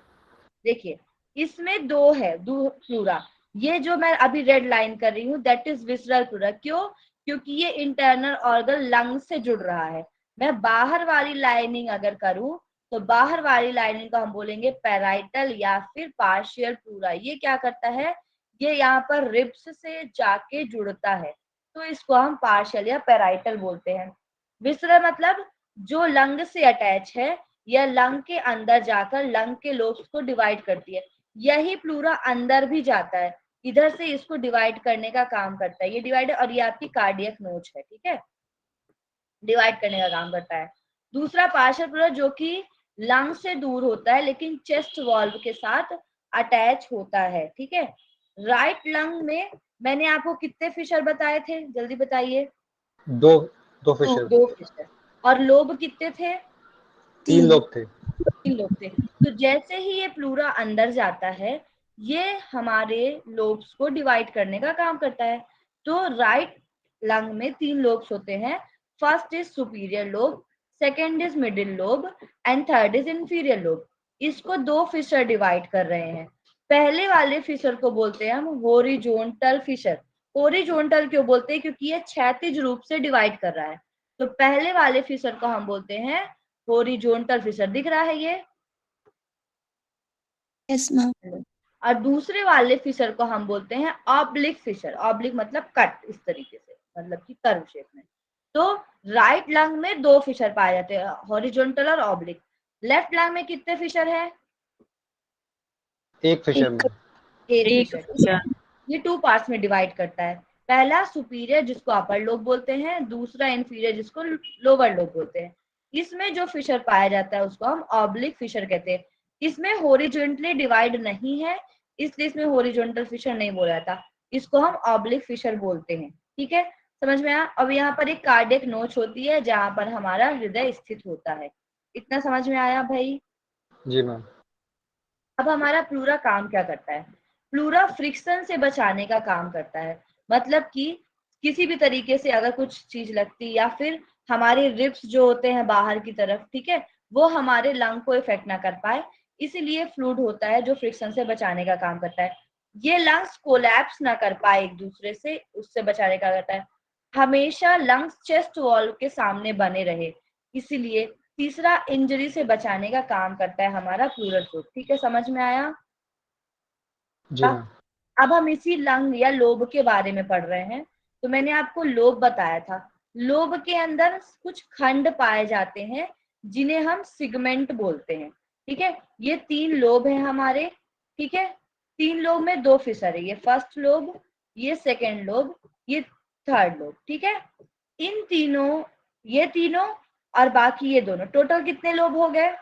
Speaker 1: देखिए इसमें दो है, दो प्लूरा। ये जो मैं अभी रेड लाइन कर रही हूँ दैट इज विसरल प्लूरा। क्यों? क्योंकि ये इंटरनल ऑर्गन लंग से जुड़ रहा है। मैं बाहर वाली लाइनिंग अगर करूं तो बाहर वाली लाइनिंग को हम बोलेंगे पैराइटल या फिर पार्शियल प्लूरा। ये क्या करता है, ये यहाँ पर रिब्स से जाके जुड़ता है, तो इसको हम पार्शियल या पैराइटल बोलते हैं। विसरल मतलब जो लंग से अटैच है या लंग के अंदर जाकर लंग के लोब्स को डिवाइड करती है। यही प्लूरा अंदर भी जाता है, इधर से इसको डिवाइड करने का काम करता है। ये डिवाइड और ये आपकी कार्डियक नोच है, ठीक है, डिवाइड करने का काम करता है। दूसरा पार्शियल प्लूरा जो कि लंग से दूर होता है लेकिन चेस्ट वॉल्व के साथ अटैच होता है, ठीक है। राइट लंग में मैंने आपको कितने फिशर बताए थे, जल्दी बताइए?
Speaker 2: दो दो फिशर।
Speaker 1: दो फिशर। और लोब कितने थे?
Speaker 2: 3 लोग थे।
Speaker 1: 3 लोग थे। तो जैसे ही ये प्लूरा अंदर जाता है ये हमारे लोब्स को डिवाइड करने का काम करता है। तो राइट लंग में 3 लोब्स होते हैं। First is superior lobe, second is middle lobe and third is inferior lobe. इसको दो फिशर डिवाइड कर रहे हैं। पहले वाले फिशर को बोलते हैं हम हॉरिजॉन्टल फिशर। हॉरिजॉन्टल क्यों बोलते हैं? क्योंकि ये क्षैतिज रूप से डिवाइड कर रहा है। तो पहले वाले फिशर को हम बोलते हैं हॉरिजॉन्टल फिशर। दिख रहा है ये?
Speaker 5: Yes ma'am.
Speaker 1: और दूसरे वाले फिशर को हम बोलते हैं ऑब्लिक फिशर। ऑब्लिक मतलब कट, इस तरीके से, मतलब कि कर्व शेप में। तो राइट लंग में दो फिशर पाए जाते हैं, हॉरिजॉन्टल और ऑब्लिक। लेफ्ट लंग में कितने फिशर है?
Speaker 2: एक फिशर में।
Speaker 1: एक फिशर। ये 2 पार्ट्स में डिवाइड करता है। पहला सुपीरियर जिसको अपर लोब बोलते हैं, दूसरा इंफीरियर जिसको लोअर लोब बोलते हैं। इसमें जो फिशर पाया जाता है उसको हम ऑब्लिक फिशर कहते हैं। इसमें हॉरिजॉन्टली डिवाइड नहीं है, इसलिए इसमें हॉरिजॉन्टल फिशर नहीं बोला जाता, इसको हम ऑब्लिक फिशर बोलते हैं, ठीक है। समझ में आया? अब यहाँ पर एक कार्डियक नोच होती है जहां पर हमारा हृदय स्थित होता है। इतना समझ में आया भाई?
Speaker 2: जी मैम।
Speaker 1: अब हमारा प्लूरा काम क्या करता है? प्लूरा फ्रिक्शन से बचाने का काम करता है। मतलब कि किसी भी तरीके से अगर कुछ चीज लगती या फिर हमारे रिब्स जो होते हैं बाहर की तरफ, ठीक है, वो हमारे लंग को इफेक्ट ना कर पाए, इसीलिए फ्लूइड होता है जो फ्रिक्शन से बचाने का काम करता है। ये लंग्स कोलैप्स ना कर पाए एक दूसरे से, उससे बचाने का करता है। हमेशा लंग्स चेस्ट वॉल के सामने बने रहे, इसीलिए तीसरा इंजरी से बचाने का काम करता है हमारा प्लूरल फ्लूइड, ठीक है। समझ में आया?
Speaker 2: जी मैम।
Speaker 1: अब हम इसी लंग या लोब के बारे में पढ़ रहे हैं। तो मैंने आपको लोब बताया था। लोब के अंदर कुछ खंड पाए जाते हैं जिन्हें हम सिगमेंट बोलते हैं, ठीक है। ये 3 लोब है हमारे, ठीक है। 3 लोब में 2 फिशर है, ये फर्स्ट लोब, ये सेकेंड लोब, ये थर्ड लोब, ठीक है। इन तीनों, ये तीनों और बाकी ये दोनों, टोटल कितने लोब हो गए?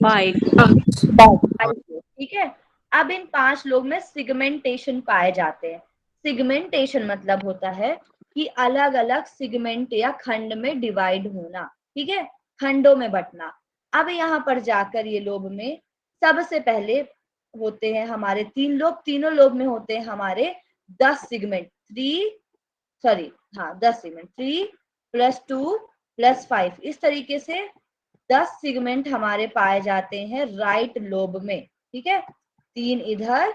Speaker 1: 5 लोग, ठीक है। अब इन 5 लोग में सिगमेंटेशन पाए जाते हैं। सिगमेंटेशन मतलब होता है कि अलग अलग सिगमेंट या खंड में डिवाइड होना, ठीक है, खंडों में बंटना। अब यहाँ पर जाकर ये लोब में सबसे पहले होते हैं हमारे 3 लोब। तीनों लोब में होते हैं हमारे 10 सिगमेंट, 10 सिगमेंट, 3 + 2 + 5, इस तरीके से 10 सिगमेंट हमारे पाए जाते हैं राइट लोब में, ठीक है। 3 इधर,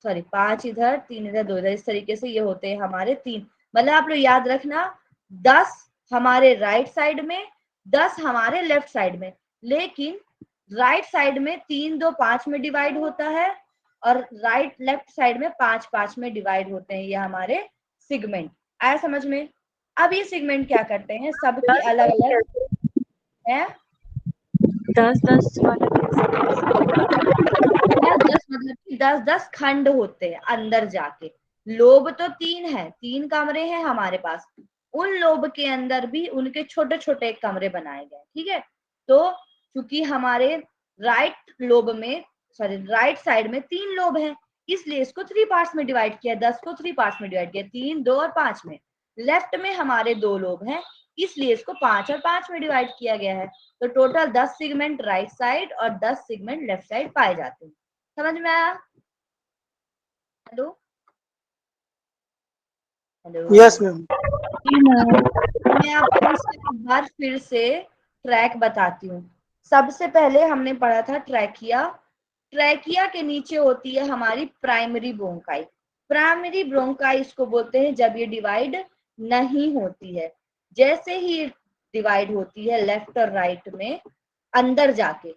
Speaker 1: 5 इधर, 3 इधर, 2 इधर, इस तरीके से ये होते हैं हमारे 3। मतलब आप लोग याद रखना 10 हमारे राइट साइड में, 10 हमारे लेफ्ट साइड में, लेकिन राइट साइड में 3 2 5 में डिवाइड होता है और राइट लेफ्ट साइड में 5 5 में डिवाइड होते हैं। ये हमारे सेगमेंट आया समझ में। अब ये सेगमेंट क्या करते हैं, सबकी अलग अलग है।
Speaker 7: 10-10 वाला
Speaker 1: दस मतलब कि 10 खंड होते हैं अंदर जाके। लोब तो 3 है, 3 कमरे हैं हमारे पास, उन लोब के अंदर भी उनके छोटे छोटे कमरे बनाए गए, ठीक है। तो क्योंकि हमारे राइट लोब में सॉरी राइट साइड में 3 लोब हैं, इसलिए इसको 3 पार्ट्स में डिवाइड किया, 10 को 3 पार्ट्स में डिवाइड किया, 3 2 और 5 में। लेफ्ट में हमारे 2 लोब हैं, इसलिए इसको 5 और 5 में डिवाइड किया गया है। तो टोटल 10 सेगमेंट राइट साइड और 10 सेगमेंट लेफ्ट साइड पाए जाते हैं। समझ में आया? Hello hello
Speaker 6: yes ma'am.
Speaker 1: मैं आपको इसका एक बार फिर से ट्रैक बताती हूँ। सबसे पहले हमने पढ़ा था ट्रैकिया। ट्रैकिया के नीचे होती है हमारी प्राइमरी ब्रोंकाई। प्राइमरी ब्रोंकाई इसको बोलते हैं जब ये डिवाइड नहीं होती है। जैसे ही डिवाइड होती है लेफ्ट और राइट में अंदर जाके,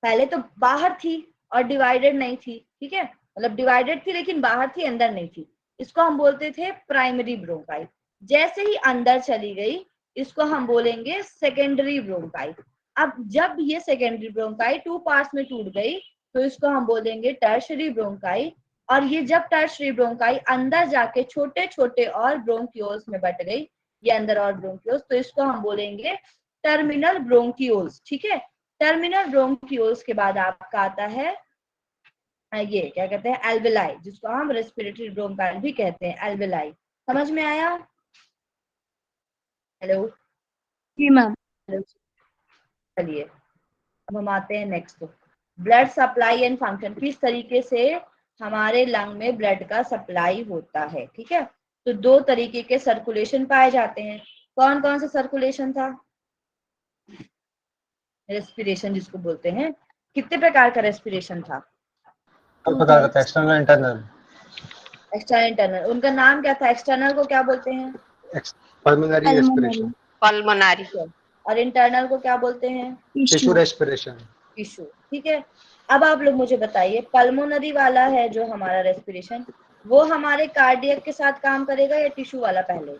Speaker 1: पहले तो बाहर थी और डिवाइडेड नहीं थी, ठीक है, मतलब डिवाइडेड थी लेकिन बाहर थी अंदर नहीं थी, इसको हम बोलते थे प्राइमरी ब्रोंकाई। जैसे ही अंदर चली गई इसको हम बोलेंगे सेकेंडरी ब्रोंकाई। अब जब ये सेकेंडरी ब्रोंकाई 2 पार्ट्स में टूट गई तो इसको हम बोलेंगे टर्शरी ब्रोंकाई। और ये जब टर्शरी ब्रोंकाई अंदर जाके छोटे छोटे और ब्रोंकियोल्स में बट गई, ये अंदर और ब्रोंकियोल्स, तो इसको हम बोलेंगे टर्मिनल ब्रोंकियोल्स, ठीक है। टर्मिनल ब्रोंकियोल्स के बाद आपका आता है ये क्या कहते हैं एल्वेलाई, जिसको हम रेस्पिरेटरी ब्रोंकाई भी कहते हैं, एल्वेलाई। समझ में आया? हेलो
Speaker 5: जी मैम।
Speaker 1: चलिए अब हम आते हैं next, blood supply and function. किस तरीके से हमारे लंग में ब्लड का सप्लाई होता है, ठीक है। तो 2 तरीके के सर्कुलेशन पाए जाते हैं। कौन कौन सा सर्कुलेशन था? रेस्पिरेशन जिसको बोलते हैं। कितने प्रकार का रेस्पिरेशन था?
Speaker 2: प्रकार का था, एक्सटर्नल इंटरनल।
Speaker 1: External internal. उनका नाम क्या था? एक्सटर्नल को क्या बोलते हैं?
Speaker 2: Pulmonary respiration.
Speaker 3: पल्मोनरी।
Speaker 1: और इंटरनल को क्या बोलते हैं?
Speaker 2: Tissue respiration.
Speaker 1: टिश्यू, ठीक है। अब आप लोग मुझे बताइए, पल्मोनरी वाला है जो हमारा रेस्पिरेशन, वो हमारे कार्डियक के साथ काम करेगा या टिश्यू वाला? पहले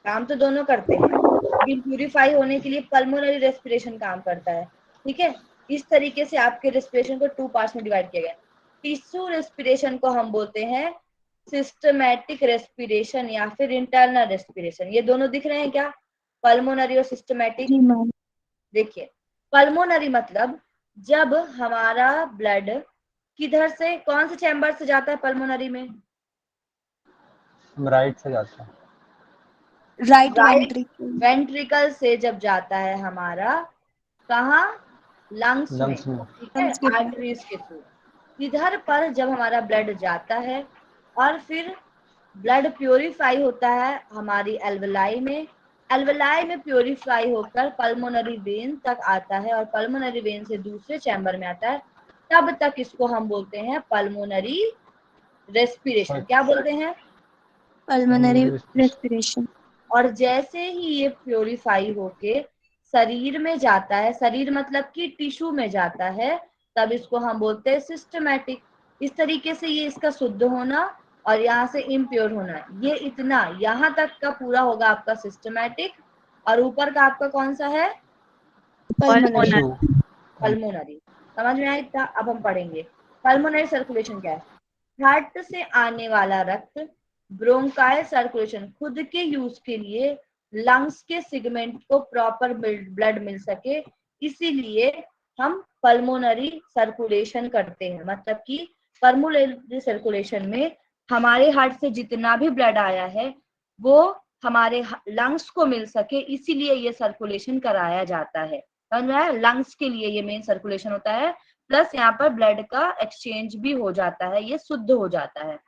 Speaker 1: काम तो दोनों करते हैं, लेकिन प्यूरिफाई होने के लिए पल्मोनरी रेस्पिरेशन काम करता है, ठीक है। इस तरीके से आपके रेस्पिरेशन को 2 पार्ट्स में डिवाइड किया गया। टिश्यू रेस्पिरेशन को हम बोलते हैं सिस्टमैटिक रेस्पिरेशन या फिर इंटरनल रेस्पिरेशन। ये दोनों दिख रहे हैं क्या, पल्मोनरी और सिस्टमैटिक?
Speaker 5: जी मैम।
Speaker 1: देखिए, पल्मोनरी मतलब जब हमारा ब्लड किधर से, कौन से चैम्बर से जाता है पल्मोनरी में?
Speaker 2: राइट से जाता है।
Speaker 5: Right
Speaker 1: right
Speaker 5: ventricle.
Speaker 1: वेंट्रिकल से जब जाता है हमारा, कहाँ? लंग्स में,
Speaker 2: लंग्स में।
Speaker 1: ठीक है,
Speaker 5: लंग्स के पास।
Speaker 1: आर्टरीज के थ्रू। इधर पर जब हमारा ब्लड जाता है और फिर ब्लड प्योरीफाई होता है हमारी एल्वेलाई में, एल्वेलाई में प्योरीफाई होकर पल्मोनरी वेन तक आता है और पल्मोनरी वेन से दूसरे चैम्बर में आता है, तब तक इसको हम बोलते हैं पल्मोनरी रेस्पिरेशन। क्या बोलते हैं?
Speaker 5: Pulmonary respiration.
Speaker 1: और जैसे ही ये प्योरीफाई होके शरीर में जाता है, शरीर मतलब कि टिश्यू में जाता है, तब इसको हम बोलते हैं सिस्टमैटिक। इस तरीके से ये इसका शुद्ध होना और यहाँ से इम्प्योर होना, ये इतना यहाँ तक का पूरा होगा आपका सिस्टमैटिक। और ऊपर का आपका कौन सा है?
Speaker 5: पल्मोनरी।
Speaker 1: पल्मोनरी। समझ में आया इतना? अब हम पढ़ेंगे पल्मोनरी सर्कुलेशन क्या है। हार्ट से आने वाला रक्त ब्रोंकायल सर्कुलेशन, खुद के यूज के लिए लंग्स के सेगमेंट को प्रॉपर ब्लड मिल सके, इसीलिए हम पल्मोनरी सर्कुलेशन करते हैं। मतलब कि पल्मोनरी सर्कुलेशन में हमारे हार्ट से जितना भी ब्लड आया है वो हमारे लंग्स को मिल सके, इसीलिए ये सर्कुलेशन कराया जाता है। समझ में आया? लंग्स के लिए ये मेन सर्कुलेशन होता है, प्लस यहाँ पर ब्लड का एक्सचेंज भी हो जाता है, ये शुद्ध हो जाता है।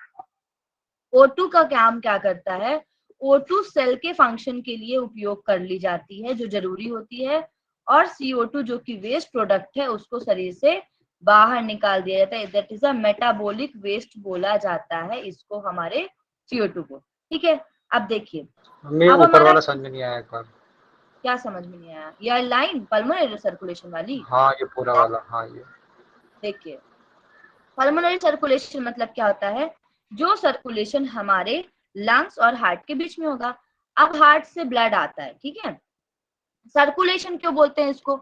Speaker 1: O2 का काम क्या करता है? O2 सेल के फंक्शन के लिए उपयोग कर ली जाती है जो जरूरी होती है, और CO2 जो कि वेस्ट प्रोडक्ट है उसको शरीर से बाहर निकाल दिया जाता है। That is a metabolic waste बोला जाता है इसको, हमारे CO2 को, ठीक है। अब देखिए,
Speaker 2: हमें
Speaker 1: अब
Speaker 2: ऊपर
Speaker 1: हमारा
Speaker 2: वाला समझ में नहीं आया एक बार।
Speaker 1: क्या समझ में नहीं आया? ये लाइन पल्मोनरी सर्कुलेशन वाली,
Speaker 2: हाँ ये पूरा वाला, हाँ ये
Speaker 1: देखिए पल्मोनरी सर्कुलेशन मतलब क्या होता है, जो सर्कुलेशन हमारे लंग्स और हार्ट के बीच में होगा। अब हार्ट से ब्लड आता है, ठीक है। सर्कुलेशन क्यों बोलते हैं इसको?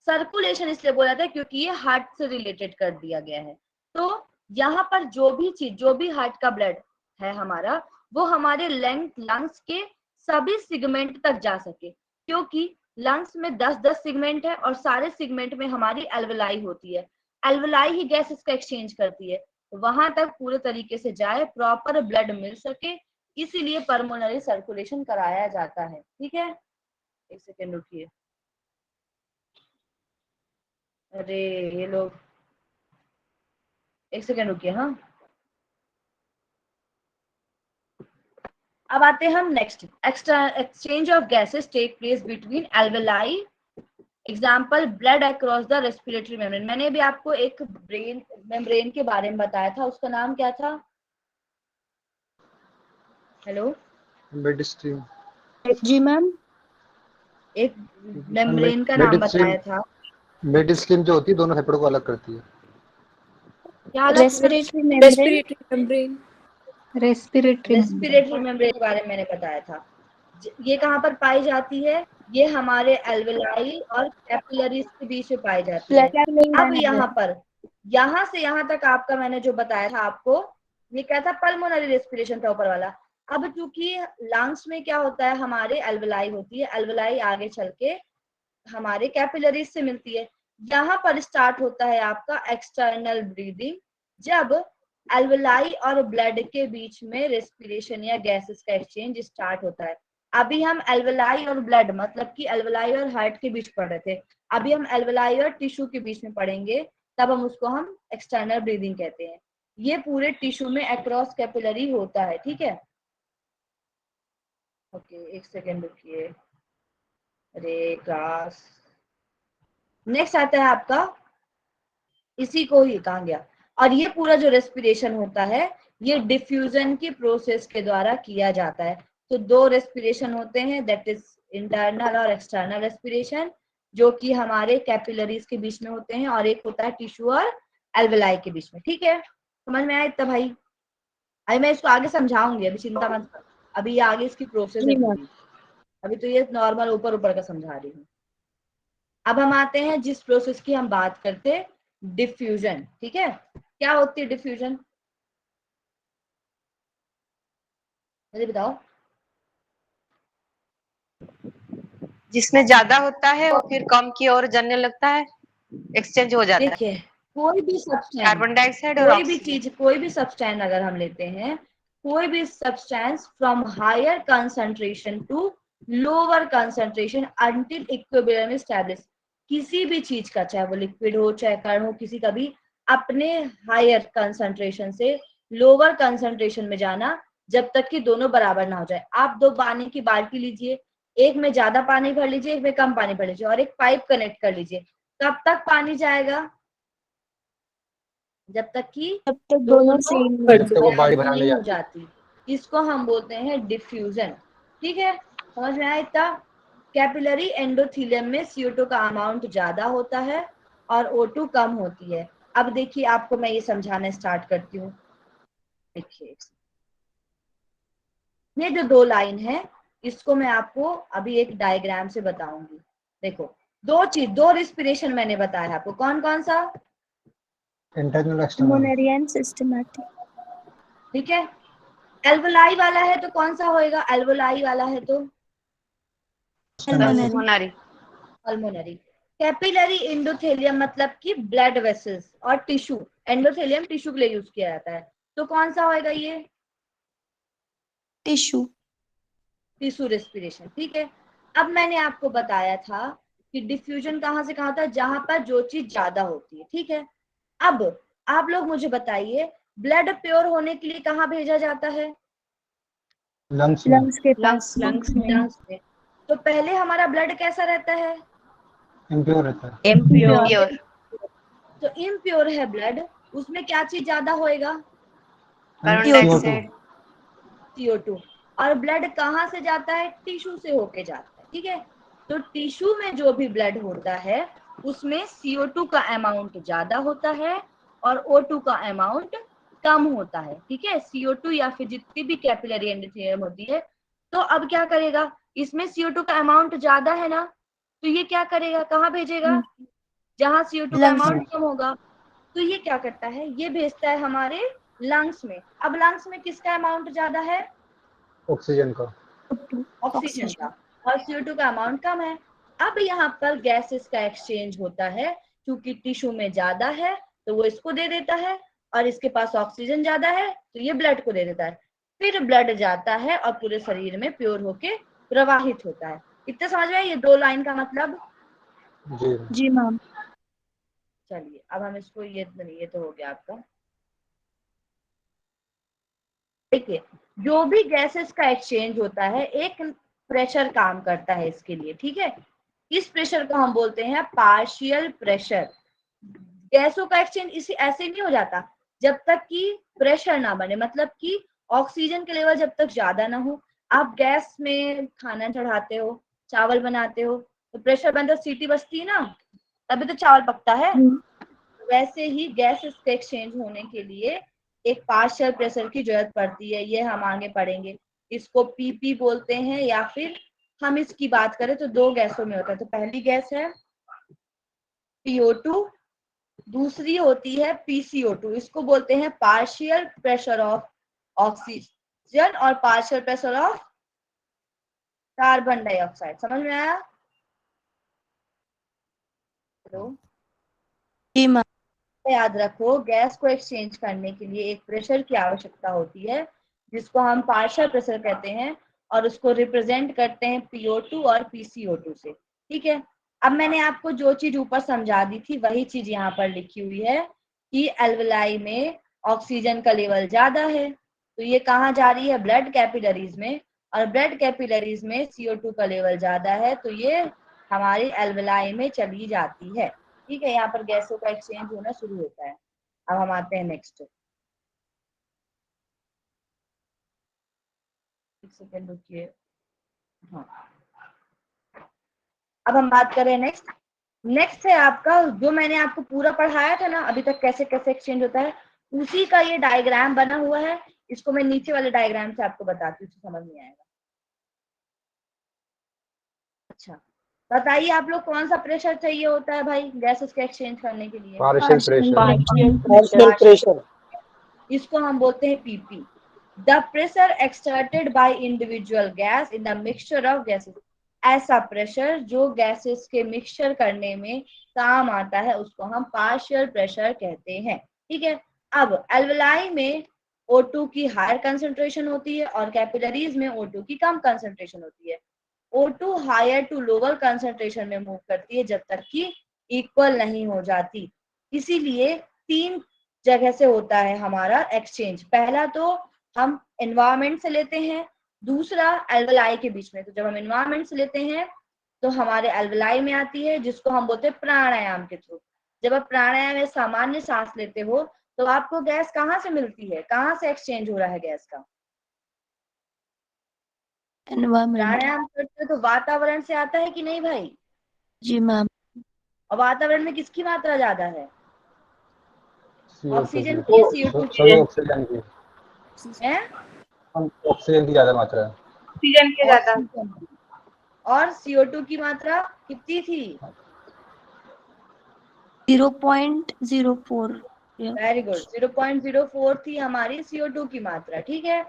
Speaker 1: सर्कुलेशन इसलिए बोला जाता है क्योंकि ये हार्ट से रिलेटेड कर दिया गया है। तो यहाँ पर जो भी चीज, जो भी हार्ट का ब्लड है हमारा, वो हमारे लंग्स के सभी सेगमेंट तक जा सके, क्योंकि लंग्स में 10-10 सेगमेंट है और सारे सेगमेंट में हमारी एल्वेलाई होती है। एल्वेलाई ही गैसेस का एक्सचेंज करती है, वहां तक पूरे तरीके से जाए, प्रॉपर ब्लड मिल सके, इसीलिए पल्मोनरी सर्कुलेशन कराया जाता है, ठीक है। एक सेकेंड रुकिए, अरे ये लोग, एक सेकेंड रुकिए, हाँ। अब आते हैं हम next, extra exchange of gases take place between alveoli, example blood across the respiratory membrane. मैंने भी आपको एक ब्रेन मेम्ब्रेन के बारे में बताया था, उसका नाम क्या था? हेलो,
Speaker 2: मिड स्ट्रीम,
Speaker 5: जी मैम।
Speaker 1: एक मेम्ब्रेन का नाम बताया था,
Speaker 2: मिड स्ट्रीम जो होती है दोनों फेफड़ों को अलग करती है।
Speaker 1: क्या अलग?
Speaker 5: Respiratory membrane.
Speaker 6: Respiratory
Speaker 1: respiratory membrane के बारे में मैंने बताया था। ये कहाँ पर पाई जाती है? ये हमारे एल्वेलाई और कैपिलरीज के बीच में पाई जाती है। अब यहाँ पर, यहाँ से यहाँ तक आपका मैंने जो बताया था आपको, ये क्या था? पल्मोनरी रेस्पिरेशन था ऊपर वाला। अब चूंकि लंग्स में क्या होता है, हमारे एल्वेलाई होती है, एल्वेलाई आगे चल के हमारे कैपिलरीज से मिलती है। यहाँ पर स्टार्ट होता है आपका एक्सटर्नल ब्रीदिंग, जब एल्वेलाई और ब्लड के बीच में रेस्पिरेशन या गैसेस का एक्सचेंज स्टार्ट होता है। अभी हम एल्वेलाई और ब्लड मतलब कि एल्वेलाई और हार्ट के बीच पढ़ रहे थे, अभी हम एल्वेलाई और टिश्यू के बीच में पढ़ेंगे, तब हम उसको हम एक्सटर्नल ब्रीदिंग कहते हैं। ये पूरे टिश्यू में अक्रॉस कैपिलरी होता है, ठीक है। ओके, एक सेकेंड रुकिए, अरे क्लास, नेक्स्ट आता है आपका, इसी को ही कहा गया। और ये पूरा जो रेस्पिरेशन होता है, ये डिफ्यूजन की प्रोसेस के द्वारा किया जाता है। तो दो रेस्पिरेशन होते हैं, दैट इज इंटरनल और एक्सटर्नल रेस्पिरेशन, जो कि हमारे कैपिलरीज के बीच में होते हैं, और एक होता है टिश्यू और एल्वेलाई के बीच में, ठीक है। समझ में आया इतना भाई? अभी मैं इसको आगे समझाऊंगी, अभी चिंता मत कर, अभी ये आगे इसकी प्रोसेस है पूरी, अभी तो ये नॉर्मल ऊपर ऊपर का समझा रही हूँ। अब हम आते हैं जिस प्रोसेस की हम बात करते, डिफ्यूजन, ठीक है। क्या होती है डिफ्यूजन, मुझे बताओ।
Speaker 8: जिसमें ज्यादा होता है वो फिर कम की ओर जाने लगता है, एक्सचेंज हो जाता है।
Speaker 1: देखिए, कोई भी सब्सटेंस,
Speaker 8: कार्बन डाइऑक्साइड और
Speaker 1: कोई भी
Speaker 8: ऑक्सीजन।
Speaker 1: चीज, कोई भी सब्सटेंस अगर हम लेते हैं, कोई भी substance from higher concentration to lower concentration until equilibrium establish, किसी भी चीज का, चाहे वो लिक्विड हो चाहे कण हो, किसी का भी अपने हायर कंसंट्रेशन से लोअर कंसंट्रेशन में जाना, जब तक कि दोनों बराबर ना हो जाए। आप दो पानी की बाल्टी लीजिए, एक में ज्यादा पानी भर लीजिए, एक में कम पानी भर लीजिए, और एक पाइप कनेक्ट कर लीजिए, कब तक पानी जाएगा? जब तक कि
Speaker 5: तब तक
Speaker 1: दोनों
Speaker 5: सेम
Speaker 2: जब तक वो बाड़ी
Speaker 1: बराबर
Speaker 2: बनाने
Speaker 1: नहीं हो
Speaker 2: जाती है।
Speaker 1: जाती। इसको हम बोलते हैं डिफ्यूजन, ठीक है। समझ में आया इतना? कैपिलरी एंडोथेलियम में CO2 का अमाउंट ज्यादा होता है और O2 कम होती है। अब देखिए, आपको मैं ये समझाना स्टार्ट करती हूँ। देखिए, ये जो दो लाइन है, इसको मैं आपको अभी एक डायग्राम से बताऊंगी। देखो, दो चीज, दो रिस्पिरेशन मैंने बताया आपको, कौन कौन सा?
Speaker 2: Internal external,
Speaker 5: pulmonary and systematic।
Speaker 1: ठीक है। एल्वोलाई वाला है तो कौन सा होएगा? एल्वोलाई वाला है तो
Speaker 5: pulmonary।
Speaker 8: Pulmonary.
Speaker 1: Pulmonary. Capillary endothelium मतलब कि ब्लड वेसल्स और टिश्यू, एंडोथेलियम टिश्यू के लिए यूज किया जाता है, तो कौन सा होएगा? ये
Speaker 5: टिश्यू।
Speaker 1: टिश्यू रेस्पिरेशन, ठीक है। अब मैंने आपको बताया था कि डिफ्यूजन कहाँ से कहाँ होता है? जहां पर जो चीज ज्यादा होती है, ठीक है। अब आप लोग मुझे बताइए, ब्लड प्योर होने के लिए कहाँ भेजा जाता है?
Speaker 2: लंग्स में,
Speaker 5: लंग्स के पास।
Speaker 3: लंग्स में।
Speaker 1: लंग्स में। तो पहले हमारा ब्लड कैसा रहता है?
Speaker 2: इम्प्योर रहता है।
Speaker 3: इम्प्योर।
Speaker 8: प्योर।
Speaker 1: तो इम्प्योर है ब्लड, उसमें क्या चीज ज्यादा होएगा?
Speaker 8: Carbon
Speaker 5: CO2।
Speaker 8: डाइऑक्साइड।
Speaker 1: CO2। और ब्लड कहाँ से जाता है? टिश्यू से होके जाता है, ठीक है। तो टिश्यू में जो भी ब्लड होता है उसमें CO2 का अमाउंट ज्यादा होता है और O2 का अमाउंट कम होता है, ठीक है। CO2 या फिर जितनी भी कैपिलरी एंडोथेलियम होती है, तो अब क्या करेगा, इसमें CO2 का अमाउंट ज्यादा है ना, तो ये क्या करेगा, कहाँ भेजेगा, जहां CO2 का
Speaker 5: लंग्स
Speaker 1: अमाउंट कम होगा। तो ये क्या करता है, ये भेजता है हमारे लंग्स में। अब लंग्स में किसका अमाउंट ज्यादा है,
Speaker 2: ऑक्सीजन का।
Speaker 1: ऑक्सीजन का, और CO2 का अमाउंट कम है। अब यहाँ पर गैसेस का एक्सचेंज होता है, क्योंकि टिश्यू में ज्यादा है तो वो इसको दे देता है, और इसके पास ऑक्सीजन ज्यादा है तो ये ब्लड को दे देता है। फिर ब्लड जाता है और पूरे शरीर में प्योर होके प्रवाहित होता है। इतना समझ में आया ये 2 लाइन का मतलब।
Speaker 2: जी
Speaker 5: जी मैम।
Speaker 1: चलिए अब हम इसको, ये तो हो गया आपका। देखिए, जो भी गैसेस का एक्सचेंज होता है एक प्रेशर काम करता है इसके लिए, ठीक है। इस प्रेशर को हम बोलते हैं पार्शियल प्रेशर। गैसों का एक्सचेंज इसी ऐसे नहीं हो जाता जब तक कि प्रेशर ना बने, मतलब कि ऑक्सीजन के लेवल जब तक ज्यादा ना हो। आप गैस में खाना चढ़ाते हो, चावल बनाते हो, तो प्रेशर बनता, सीटी बजती है ना, तभी तो चावल पकता है। वैसे ही गैसेस के एक्सचेंज होने के लिए एक पार्शियल प्रेशर की जरूरत पड़ती है, ये हम आगे पढ़ेंगे। इसको पीपी बोलते हैं, या फिर हम इसकी बात करें तो 2 गैसों में होता है। तो पहली गैस है PO2, दूसरी होती है PCO2। इसको बोलते हैं पार्शियल प्रेशर ऑफ ऑक्सीजन और partial pressure of carbon dioxide. समझ में आया? हेलो,
Speaker 5: जी मैम।
Speaker 1: याद रखो, गैस को एक्सचेंज करने के लिए एक प्रेशर की आवश्यकता होती है, जिसको हम पार्शियल प्रेशर कहते हैं, और उसको रिप्रेजेंट करते हैं PO2 और PCO2 से, ठीक है। अब मैंने आपको जो चीज ऊपर समझा दी थी वही चीज यहाँ पर लिखी हुई है कि एल्वेलाई में ऑक्सीजन का लेवल ज्यादा है, तो ये कहाँ जा रही है, ब्लड कैपिलरीज में, और ब्लड कैपिलरीज में CO2 का लेवल ज्यादा है, तो ये हमारी एल्वेलाई में चली जाती है, ठीक है। यहाँ पर गैसों का एक्सचेंज होना शुरू होता है। अब हम आते हैं नेक्स्ट। एक सेकेंड रुकिए। हाँ, अब हम बात करें नेक्स्ट। नेक्स्ट है आपका, जो मैंने आपको पूरा पढ़ाया था ना अभी तक, कैसे कैसे एक्सचेंज होता है, उसी का ये डायग्राम बना हुआ है। इसको मैं नीचे वाले डायग्राम से आपको बताती हूँ, समझ नहीं आएगा। अच्छा, बताइए आप लोग, कौन सा प्रेशर चाहिए होता है भाई गैसेस के एक्सचेंज करने के लिए?
Speaker 2: Partial pressure.
Speaker 6: Partial pressure.
Speaker 1: इसको हम बोलते हैं PP। The pressure exerted by individual gas in the mixture of gases. ऐसा प्रेशर जो गैसेस के मिक्सचर करने में काम आता है उसको हम पार्शियल प्रेशर कहते हैं, ठीक है। अब एल्वेलाई में O2 की हायर कंसंट्रेशन होती है और कैपिलरीज में O2 की कम कंसंट्रेशन होती है। O2 higher to lower concentration में मूव करती है जब तक कि इक्वल नहीं हो जाती। इसीलिए 3 जगह से होता है हमारा एक्सचेंज। पहला तो हम एनवायरमेंट से लेते हैं, दूसरा एल्वेलाई के बीच में। तो जब हम एनवायरमेंट से लेते हैं तो हमारे एल्वेलाई में आती है, जिसको हम बोलते हैं प्राणायाम के थ्रू। जब आप प्राणायाम में सामान्य सांस लेते हो तो आपको गैस कहाँ से मिलती है, कहाँ से एक्सचेंज हो रहा है गैस का?
Speaker 5: एनवायरमेंट।
Speaker 1: प्राणायाम करते हो तो वातावरण से आता है कि नहीं भाई?
Speaker 5: जी मैम।
Speaker 1: और वातावरण में किसकी मात्रा ज्यादा है,
Speaker 2: CO2
Speaker 1: ऑक्सीजन
Speaker 2: की।
Speaker 1: की, CO2 की
Speaker 2: सॉरी, ऑक्सीजन की।
Speaker 1: है?
Speaker 2: ऑक्सीजन की ज्यादा मात्रा है।
Speaker 3: ऑक्सीजन के ज्यादा।
Speaker 1: ऑक्सीजन की। और CO2 की मात्रा कितनी थी?
Speaker 5: 0.04।
Speaker 1: वेरी गुड, 0.04 थी हमारी CO2 की मात्रा, ठीक है।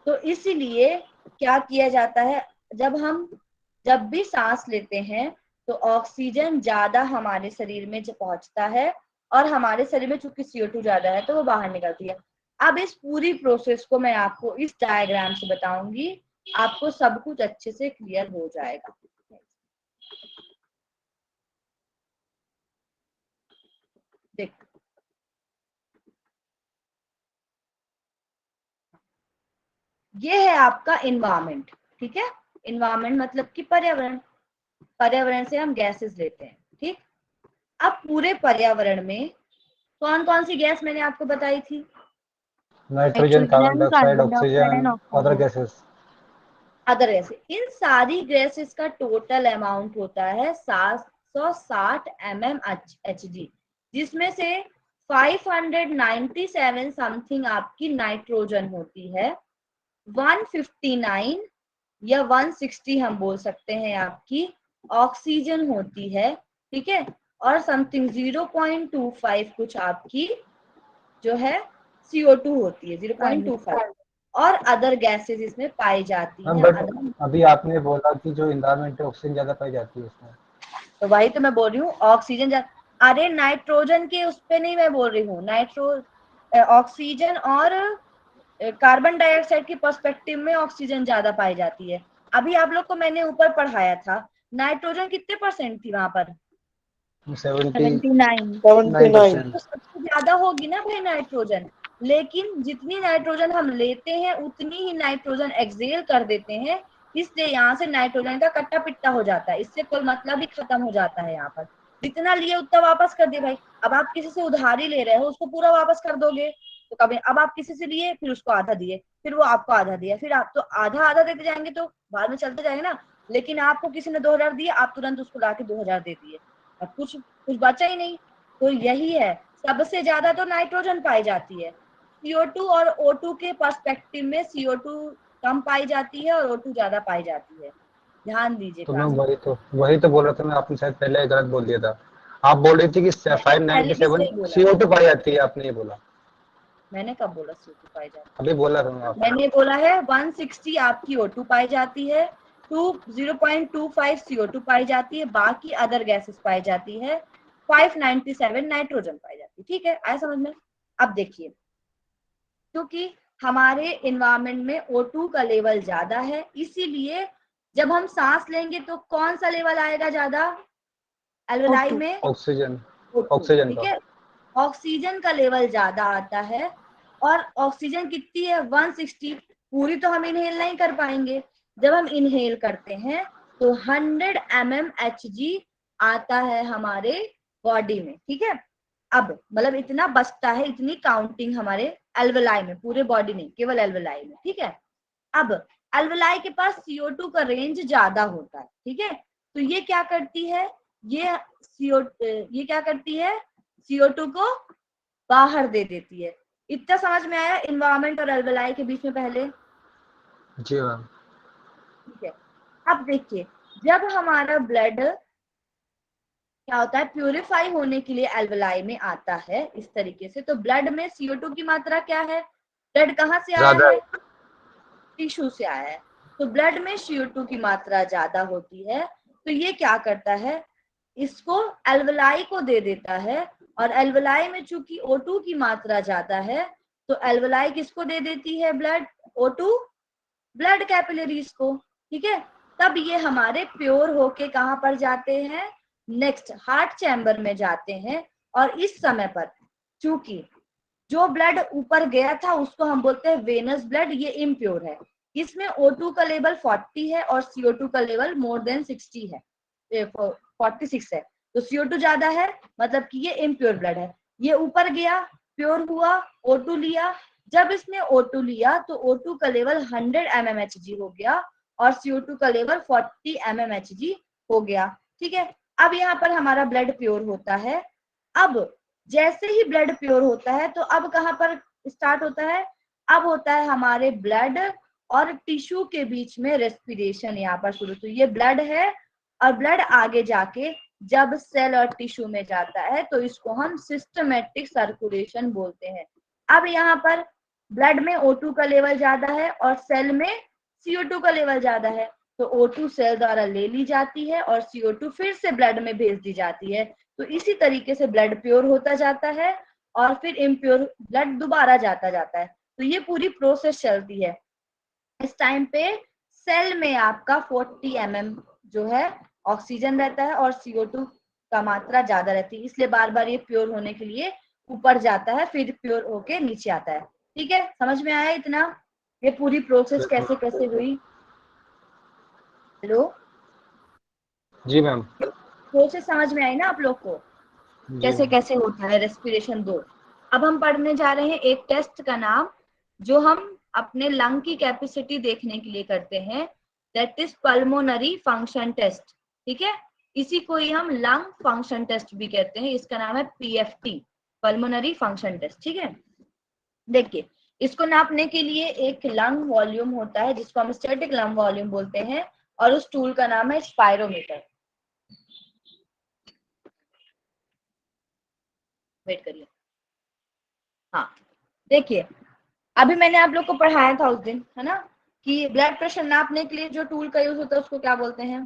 Speaker 1: तो इसीलिए क्या किया जाता है, जब भी सांस लेते हैं तो ऑक्सीजन ज्यादा हमारे शरीर में पहुंचता है, और हमारे शरीर में चूंकि CO2 ज्यादा है तो वो बाहर निकलती है। अब इस पूरी प्रोसेस को मैं आपको इस डायग्राम से बताऊंगी, आपको सब कुछ अच्छे से क्लियर हो जाएगा। देखो, ये है आपका इन्वायरमेंट, ठीक है। इन्वायरमेंट मतलब कि पर्यावरण। पर्यावरण से हम गैसेस लेते हैं, ठीक। अब पूरे पर्यावरण में कौन कौन सी गैस मैंने आपको बताई थी?
Speaker 2: Nitrogen, carbon dioxide,
Speaker 5: carbon dioxide and
Speaker 2: oxygen, other
Speaker 5: oxygen.
Speaker 2: Gases.
Speaker 1: Other gases, इन सारी गैसेस का टोटल अमाउंट होता है 760 mmHg, जिसमें से 597 समथिंग आपकी नाइट्रोजन होती है, 159 या 160 हम बोल सकते हैं आपकी ऑक्सीजन होती है, ठीक है, और समथिंग 0.25 कुछ आपकी जो है CO2 होती है, 0.25, और अदर गैसेस इसमें पाई जाती
Speaker 2: मैम
Speaker 1: हैं।
Speaker 2: बट अभी आपने बोला कि जो एनवायरमेंट है ऑक्सीजन ज्यादा पाई जाती है उसमें।
Speaker 1: तो वही तो मैं बोल रही हूँ, ऑक्सीजन अरे नाइट्रोजन के उस पे नहीं मैं बोल रही हूँ, ऑक्सीजन और कार्बन डाइऑक्साइड के पर्सपेक्टिव में ऑक्सीजन ज्यादा पाई जाती है। अभी आप लोग को मैंने ऊपर पढ़ाया था, नाइट्रोजन कितने परसेंट थी वहां पर?
Speaker 5: 79।
Speaker 6: 79।
Speaker 1: तो सबसे ज्यादा होगी ना भाई नाइट्रोजन, लेकिन जितनी नाइट्रोजन हम लेते हैं उतनी ही नाइट्रोजन एक्सेल कर देते हैं, इसलिए यहाँ से नाइट्रोजन का कट्टा पिट्टा हो जाता है, इससे कोई मतलब ही खत्म हो जाता है। यहाँ पर जितना लिए उतना वापस कर दिए भाई। अब आप किसी से उधारी ले रहे हो, उसको पूरा वापस कर दोगे तो कभी, अब आप किसी से लिए फिर उसको आधा दिए, फिर वो आपको आधा दिया, फिर आप तो आधा आधा देते जाएंगे तो बाद में चलते जाएंगे ना। लेकिन आपको किसी ने 2000 दिए, आप तुरंत उसको लाके 2000 दे दिए, अब कुछ कुछ बचा ही नहीं। तो यही है, सबसे ज्यादा तो नाइट्रोजन पाई जाती है। CO2 और O2 के पर्सपेक्टिव में CO2 कम पाई जाती है और O2 ज्यादा पाई जाती है, ध्यान दीजिए
Speaker 2: तो मैं
Speaker 1: क्लास में।
Speaker 2: वही तो बोल रहा था मैं, आपने शायद पहले गलत बोल दिया था। आप बोल रही थी कि
Speaker 1: मैंने पहले भी
Speaker 2: 597
Speaker 1: सही बोला था।
Speaker 2: CO2 पाई जाती है, आपने ये बोला।
Speaker 1: मैंने कब बोला CO2 पाई जाती
Speaker 2: अभी बोला था मैं
Speaker 1: है?
Speaker 2: आपको।
Speaker 1: मैंने बोला है 160 आपकी O2 पाई जाती है, 0.25 CO2 पाई जाती है, बाकी अदर गैसेस पाई जाती है, 597 नाइट्रोजन पाई जाती है। ठीक है, आया समझ में? अब देखिए, क्योंकि हमारे एनवायरमेंट में O2 का लेवल ज्यादा है, इसीलिए जब हम सांस लेंगे तो कौन सा लेवल आएगा ज्यादा एल्वेलाई
Speaker 5: O2।
Speaker 1: में?
Speaker 2: ऑक्सीजन।
Speaker 1: O2,
Speaker 2: ऑक्सीजन
Speaker 1: ठीक
Speaker 2: का।
Speaker 1: है। ऑक्सीजन का लेवल ज्यादा आता है, और ऑक्सीजन कितनी है? 160। पूरी तो हम इनहेल नहीं कर पाएंगे, जब हम इनहेल करते हैं तो 100 mmHg आता है हमारे बॉडी में, ठीक है। अब मतलब इतना बचता है, इतनी काउंटिंग हमारे एल्वेलाई में, पूरे बॉडी नहीं, केवल एल्वेलाई में, ठीक है। अब एल्वेलाई के पास CO2 का रेंज ज्यादा होता है, ठीक है। तो ये क्या करती है, ये ये क्या करती है, CO2 को बाहर दे देती है। इतना समझ में आया इन्वायरमेंट और एल्वेलाई के बीच में पहले?
Speaker 2: जी मैम।
Speaker 1: ठीक है। अब देखिए, जब हमारा ब्लड क्या होता है, प्यूरिफाई होने के लिए एल्वेलाई में आता है इस तरीके से, तो ब्लड में CO2 की मात्रा क्या है? ब्लड कहाँ से आया
Speaker 2: ज्यादा
Speaker 1: है? टिश्यू से आया है, तो ब्लड में CO2 की मात्रा ज्यादा होती है। तो ये क्या करता है, इसको एल्वेलाई को दे देता है, और एल्वेलाई में चूंकि O2 की मात्रा ज्यादा है, तो एल्वेलाई किसको दे देती है? ब्लड O2 ब्लड कैपिलरीज को, ठीक है। तब ये हमारे प्योर होके कहाँ पर जाते हैं? नेक्स्ट हार्ट चैम्बर में जाते हैं। और इस समय पर चूंकि जो ब्लड ऊपर गया था उसको हम बोलते हैं वेनस ब्लड, ये इम्प्योर है। इसमें O2 का लेवल 40 है और CO2 का लेवल मोर देन 60 है, 46 है। तो CO2 ज्यादा है, मतलब कि ये इम्प्योर ब्लड है। ये ऊपर गया, प्योर हुआ, O2 लिया। जब इसने O2 लिया तो O2 का लेवल 100 mmHg हो गया और CO2 का लेवल 40 mmHg हो गया, ठीक है। अब यहाँ पर हमारा ब्लड प्योर होता है। अब जैसे ही ब्लड प्योर होता है तो अब कहाँ पर स्टार्ट होता है? अब होता है हमारे ब्लड और टिश्यू के बीच में रेस्पिरेशन यहाँ पर शुरू। तो ये ब्लड है, और ब्लड आगे जाके जब सेल और टिश्यू में जाता है तो इसको हम सिस्टमेटिक सर्कुलेशन बोलते हैं। अब यहाँ पर ब्लड में O2 का लेवल ज्यादा है और सेल में CO2 का लेवल ज्यादा है, तो O2 सेल द्वारा ले ली जाती है और CO2 फिर से ब्लड में भेज दी जाती है। तो इसी तरीके से ब्लड प्योर होता जाता है और फिर इम्प्योर ब्लड दोबारा जाता है। तो ये पूरी प्रोसेस चलती है। इस टाइम पे सेल में आपका 40 mm जो है ऑक्सीजन रहता है और CO2 का मात्रा ज्यादा रहती है, इसलिए बार बार ये प्योर होने के लिए ऊपर जाता है, फिर प्योर होके नीचे आता है। ठीक है, समझ में आया इतना? ये पूरी प्रोसेस कैसे कैसे हुई? हेलो,
Speaker 2: जी मैम।
Speaker 1: प्रोसेस समझ में आई ना आप लोग को?
Speaker 2: जी
Speaker 1: कैसे
Speaker 2: मैम।
Speaker 1: कैसे होता है रेस्पिरेशन 2। अब हम पढ़ने जा रहे हैं एक टेस्ट का नाम, जो हम अपने लंग की कैपेसिटी देखने के लिए करते हैं। That is pulmonary function test. ठीक है, इसी को ही हम लंग फंक्शन टेस्ट भी कहते हैं, इसका नाम है पीएफटी, पल्मोनरी फंक्शन टेस्ट। ठीक है, देखिए इसको नापने के लिए एक लंग वॉल्यूम होता है जिसको हम स्टैटिक लंग वॉल्यूम बोलते हैं, और उस टूल का नाम है स्पायरोमीटर। वेट करिए, हाँ देखिए अभी मैंने आप लोग को पढ़ाया था उस दिन, है ना, कि ब्लड प्रेशर नापने के लिए जो टूल का यूज होता है उसको क्या बोलते हैं?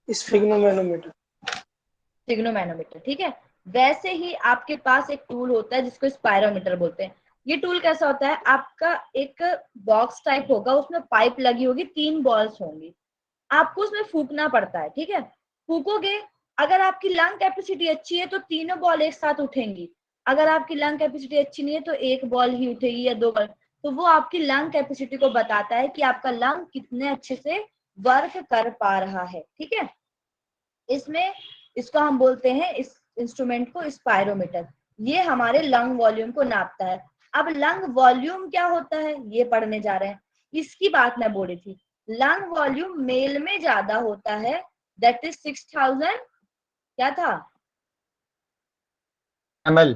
Speaker 6: स्फिग्नोमैनोमीटर।
Speaker 1: स्फिग्नोमैनोमीटर। ठीक है, वैसे ही आपके पास एक टूल होता है जिसको स्पायरोमीटर बोलते हैं। ये टूल कैसा होता है? आपका एक बॉक्स टाइप होगा, उसमें पाइप लगी होगी, 3 बॉल्स होंगी, आपको उसमें फूकना पड़ता है। ठीक है, फूकोगे, अगर आपकी लंग कैपेसिटी अच्छी है तो तीनों बॉल एक साथ उठेंगी, अगर आपकी लंग कैपेसिटी अच्छी नहीं है तो एक बॉल ही उठेगी या 2 बॉल। तो वो आपकी लंग कैपेसिटी को बताता है कि आपका लंग कितने अच्छे से वर्क कर पा रहा है। ठीक है, इसमें इसको हम बोलते हैं, इस इंस्ट्रूमेंट को स्पायरोमीटर। ये हमारे लंग वॉल्यूम को नापता है। अब लंग वॉल्यूम क्या होता है ये पढ़ने जा रहे हैं, इसकी बात मैं बोली थी। लंग वॉल्यूम मेल में ज्यादा होता है, दैट इज 6000 क्या था
Speaker 2: ml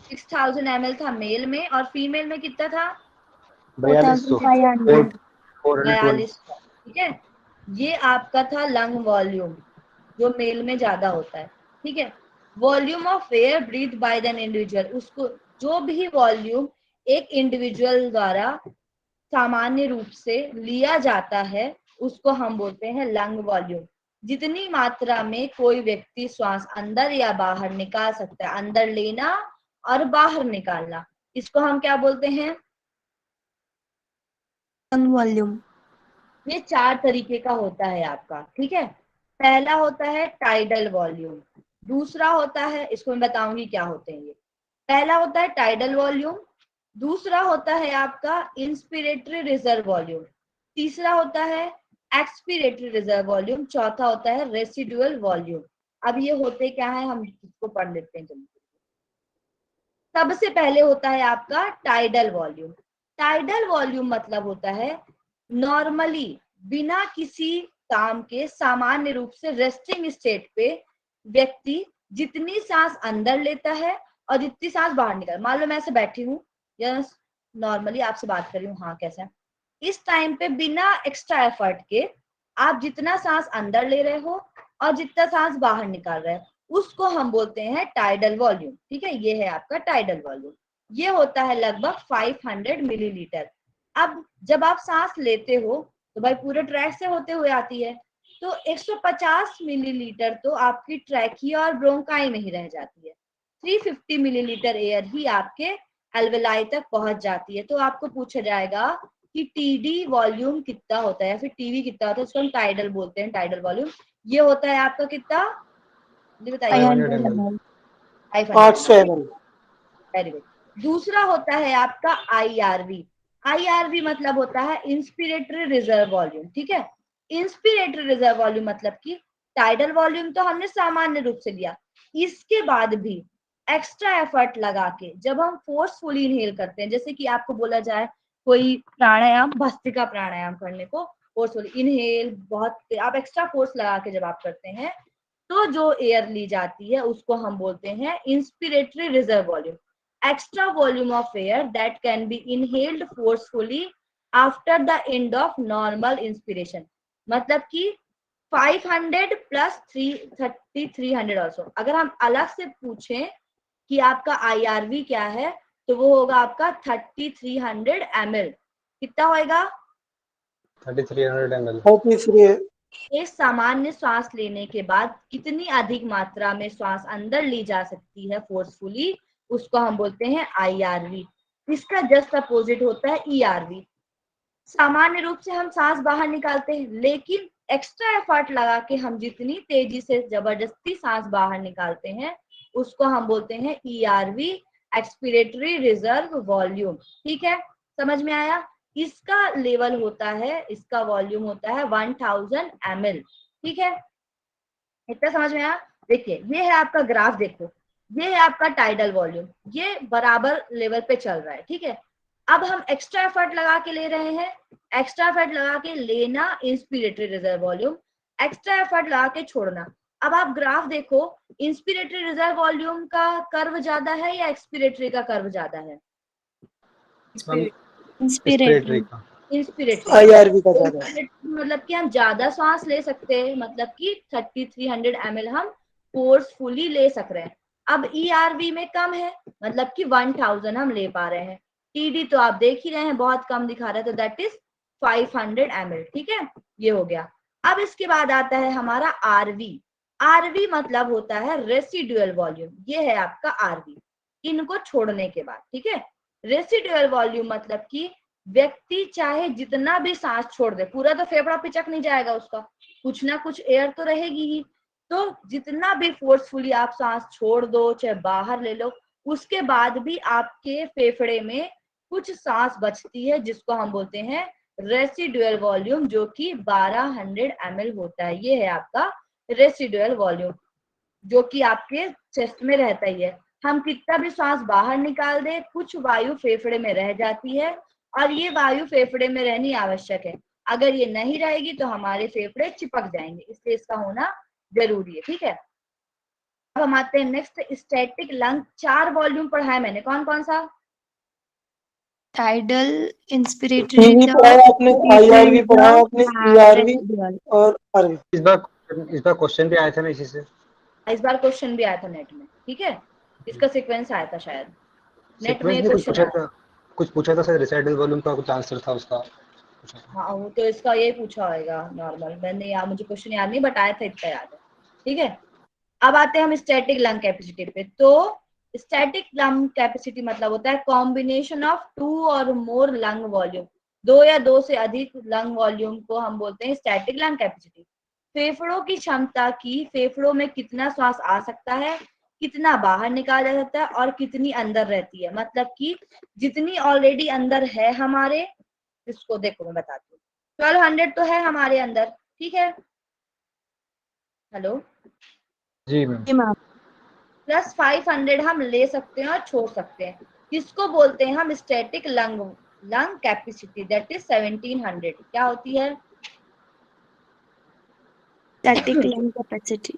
Speaker 1: 6000 ml था मेल में, और फीमेल में कितना था?
Speaker 2: 4200
Speaker 5: 4500
Speaker 2: 412।
Speaker 1: 42। ठीक है, ये आपका था लंग वॉल्यूम जो मेल में ज्यादा होता है। ठीक है, volume of air breathe by an individual, उसको जो भी वॉल्यूम एक इंडिविजुअल द्वारा सामान्य रूप से लिया जाता है उसको हम बोलते हैं लंग वॉल्यूम। जितनी मात्रा में कोई व्यक्ति श्वास अंदर या बाहर निकाल सकता है, अंदर लेना और बाहर निकालना, इसको हम क्या बोलते हैं?
Speaker 5: Lung volume.
Speaker 1: ये 4 तरीके का होता है आपका। ठीक है, पहला होता है टाइडल वॉल्यूम, दूसरा होता है, इसको मैं बताऊंगी क्या होते हैं ये। पहला होता है टाइडल वॉल्यूम, दूसरा होता है आपका इंस्पिरेटरी रिजर्व वॉल्यूम, तीसरा होता है एक्सपिरेटरी रिजर्व वॉल्यूम, चौथा होता है रेसिडुअल वॉल्यूम। अब ये होते क्या है हम इसको पढ़ लेते हैं जल्दी। सबसे पहले होता है आपका टाइडल वॉल्यूम। टाइडल वॉल्यूम मतलब होता है नॉर्मली बिना किसी काम के सामान्य रूप से रेस्टिंग स्टेट पे व्यक्ति जितनी सांस अंदर लेता है और जितनी सांस बाहर निकल, मान लो मैं ऐसे बैठी हूँ या नॉर्मली आपसे बात कर रही हूँ, हाँ कैसा, इस टाइम पे बिना एक्स्ट्रा एफर्ट के आप जितना सांस अंदर ले रहे हो और जितना सांस बाहर निकाल रहे हो उसको हम बोलते हैं टाइडल वॉल्यूम। ठीक है, ये है आपका टाइडल वॉल्यूम, ये होता है लगभग 500 मिलीलीटर। अब जब आप सांस लेते हो तो भाई पूरे ट्रैक से होते हुए आती है, तो 150 मिलीलीटर तो आपकी ट्रैकिया और ब्रोंकाई में ही रह जाती है, 350 मिलीलीटर एयर ही आपके एल्वेलाई तक पहुंच जाती है। तो आपको पूछा जाएगा कि टीडी वॉल्यूम कितना होता है या फिर टीवी कितना होता है, उसको हम टाइडल बोलते हैं, टाइडल वॉल्यूम। ये होता है आपका कितना, ये बताइए?
Speaker 5: 500 ml।
Speaker 6: 800 ml।
Speaker 1: Very good. दूसरा होता है आपका आईआरवी। आईआरवी मतलब होता है इंस्पिरेटरी रिजर्व वॉल्यूम। ठीक है, इंस्पिरेटरी रिजर्व वॉल्यूम मतलब कि टाइडल वॉल्यूम तो हमने सामान्य रूप से लिया, इसके बाद भी एक्स्ट्रा एफर्ट लगा के जब हम फोर्सफुली इनहेल करते हैं, जैसे कि आपको बोला जाए कोई प्राणायाम, भस्त्रिका प्राणायाम करने को फोर्सफुली इनहेल, बहुत आप एक्स्ट्रा फोर्स लगा के जब आप करते हैं तो जो एयर ली जाती है उसको हम बोलते हैं inspiratory reserve volume. Extra volume of air that can be inhaled forcefully after the end of normal inspiration, मतलब कि 500 प्लस 300 ऑल्सो। अगर हम अलग से पूछें कि आपका IRV क्या है तो वो होगा आपका 3300 ml। कितना होएगा?
Speaker 2: 3300 ml।
Speaker 6: 33।
Speaker 1: एक सामान्य श्वास लेने के बाद कितनी अधिक मात्रा में श्वास अंदर ली जा सकती है फोर्सफुली, उसको हम बोलते हैं आईआरवी। इसका जस्ट अपोजिट होता है ईआरवी। सामान्य रूप से हम सांस बाहर निकालते हैं, लेकिन एक्स्ट्रा एफर्ट लगा के हम जितनी तेजी से जबरदस्ती सांस बाहर निकालते हैं उसको हम बोलते हैं ईआरवी, एक्सपिरेटरी रिजर्व वॉल्यूम। ठीक है, समझ में आया? इसका लेवल होता है, इसका वॉल्यूम होता है 1000 ml। ठीक है, इतना समझ में आया? देखिए ये है आपका ग्राफ, देखो ये है आपका टाइडल वॉल्यूम, ये बराबर लेवल पे चल रहा है। ठीक है, अब हम एक्स्ट्रा एफर्ट लगा के ले रहे हैं, एक्स्ट्रा एफर्ट लगा के लेना inspiratory reserve volume, extra effort लगा के छोड़ना। अब आप ग्राफ देखो, इंस्पिरेटरी रिजर्व वॉल्यूम का कर्व ज्यादा है या एक्सपिरेटरी का कर्व ज्यादा है?
Speaker 2: इंस्पिरेटरी का।
Speaker 1: इंस्पिरेटरी
Speaker 6: IRV का ज्यादा है।
Speaker 1: मतलब कि हम ज्यादा सांस ले सकते हैं, मतलब कि 3300 ml हम फोर्सफुली ले सक रहे हैं। अब ERV में कम है, मतलब कि 1000 हम ले पा रहे हैं। TD तो आप देख ही रहे हैं बहुत कम दिखा रहा है, तो दैट इज 500 ml। ठीक है, ये हो गया। अब इसके बाद आता है हमारा RV। RV मतलब होता है रेसिडुअल वॉल्यूम, ये है आपका RV इनको छोड़ने के बाद। ठीक है, रेसिडुअल वॉल्यूम मतलब कि व्यक्ति चाहे जितना भी सांस छोड़ दे, पूरा तो फेफड़ा पिचक नहीं जाएगा उसका, कुछ ना कुछ एयर तो रहेगी ही, तो जितना भी फोर्सफुली आप सांस छोड़ दो, चाहे बाहर ले लो, उसके बाद भी आपके फेफड़े में कुछ सांस बचती है, जिसको हम बोलते हैं रेसिडुअल वॉल्यूम, जो कि 1200 ml होता है। ये है आपका रेसिडुअल वॉल्यूम, जो कि आपके चेस्ट में रहता ही है। हम कितना भी सांस बाहर निकाल दे, कुछ वायु फेफड़े में रह जाती है, और ये वायु फेफड़े में रहनी आवश्यक है। अगर ये नहीं रहेगी तो हमारे फेफड़े चिपक जाएंगे, इसलिए इसका होना जरूरी है। ठीक है, अब हम आते हैं नेक्स्ट, स्टैटिक लंग। 4 वॉल्यूम पढ़ा है मैंने, कौन कौन सा?
Speaker 5: टाइडल, इंस्पिरेटरी
Speaker 6: TB
Speaker 5: रिजर्व,
Speaker 6: पढ़ा है आपने, IRV पढ़ा है आपने, ERV
Speaker 5: रेसिडुअल।
Speaker 6: और RV।
Speaker 2: इस बार क्वेश्चन भी आया था ना इसी से।
Speaker 1: इस बार क्वेश्चन भी आया था नेट में। ठीक है, इसका सीक्वेंस आया था शायद नेट में,
Speaker 2: सीक्वेंस
Speaker 1: ये
Speaker 2: में
Speaker 1: क्वेश्चन आया।
Speaker 2: कुछ पूछा था शायद, रेसिडुअल वॉल्यूम का कुछ आंसर था उसका।
Speaker 1: हाँ, वो तो इसका ये पूछा होगा नॉर्मल, मैंने यार मुझे क्वेश्चन याद नहीं, बट आया था, इतना याद है। ठीक है, अब आते हैं हम स्टैटिक लंग कैपेसिटी पे। तो स्टैटिक लंग कैपेसिटी मतलब होता है कॉम्बिनेशन ऑफ 2 और मोर लंग वॉल्यूम। 2 या 2 से अधिक लंग वॉल्यूम को हम बोलते हैं स्टैटिक लंग कैपेसिटी। फेफड़ों की क्षमता की, फेफड़ों में कितना श्वास आ सकता है, कितना बाहर निकाला जा सकता है, और कितनी अंदर रहती है। मतलब कि जितनी ऑलरेडी अंदर है हमारे, इसको देखो मैं बताती हूँ, 1200 तो है हमारे अंदर। ठीक है, हेलो,
Speaker 2: जी मैम।
Speaker 5: जी मैम।
Speaker 1: प्लस 500 हम ले सकते हैं और छोड़ सकते हैं। किसको बोलते हैं हम? Static lung capacity, that is 1700। क्या होती है?
Speaker 5: Static lung capacity.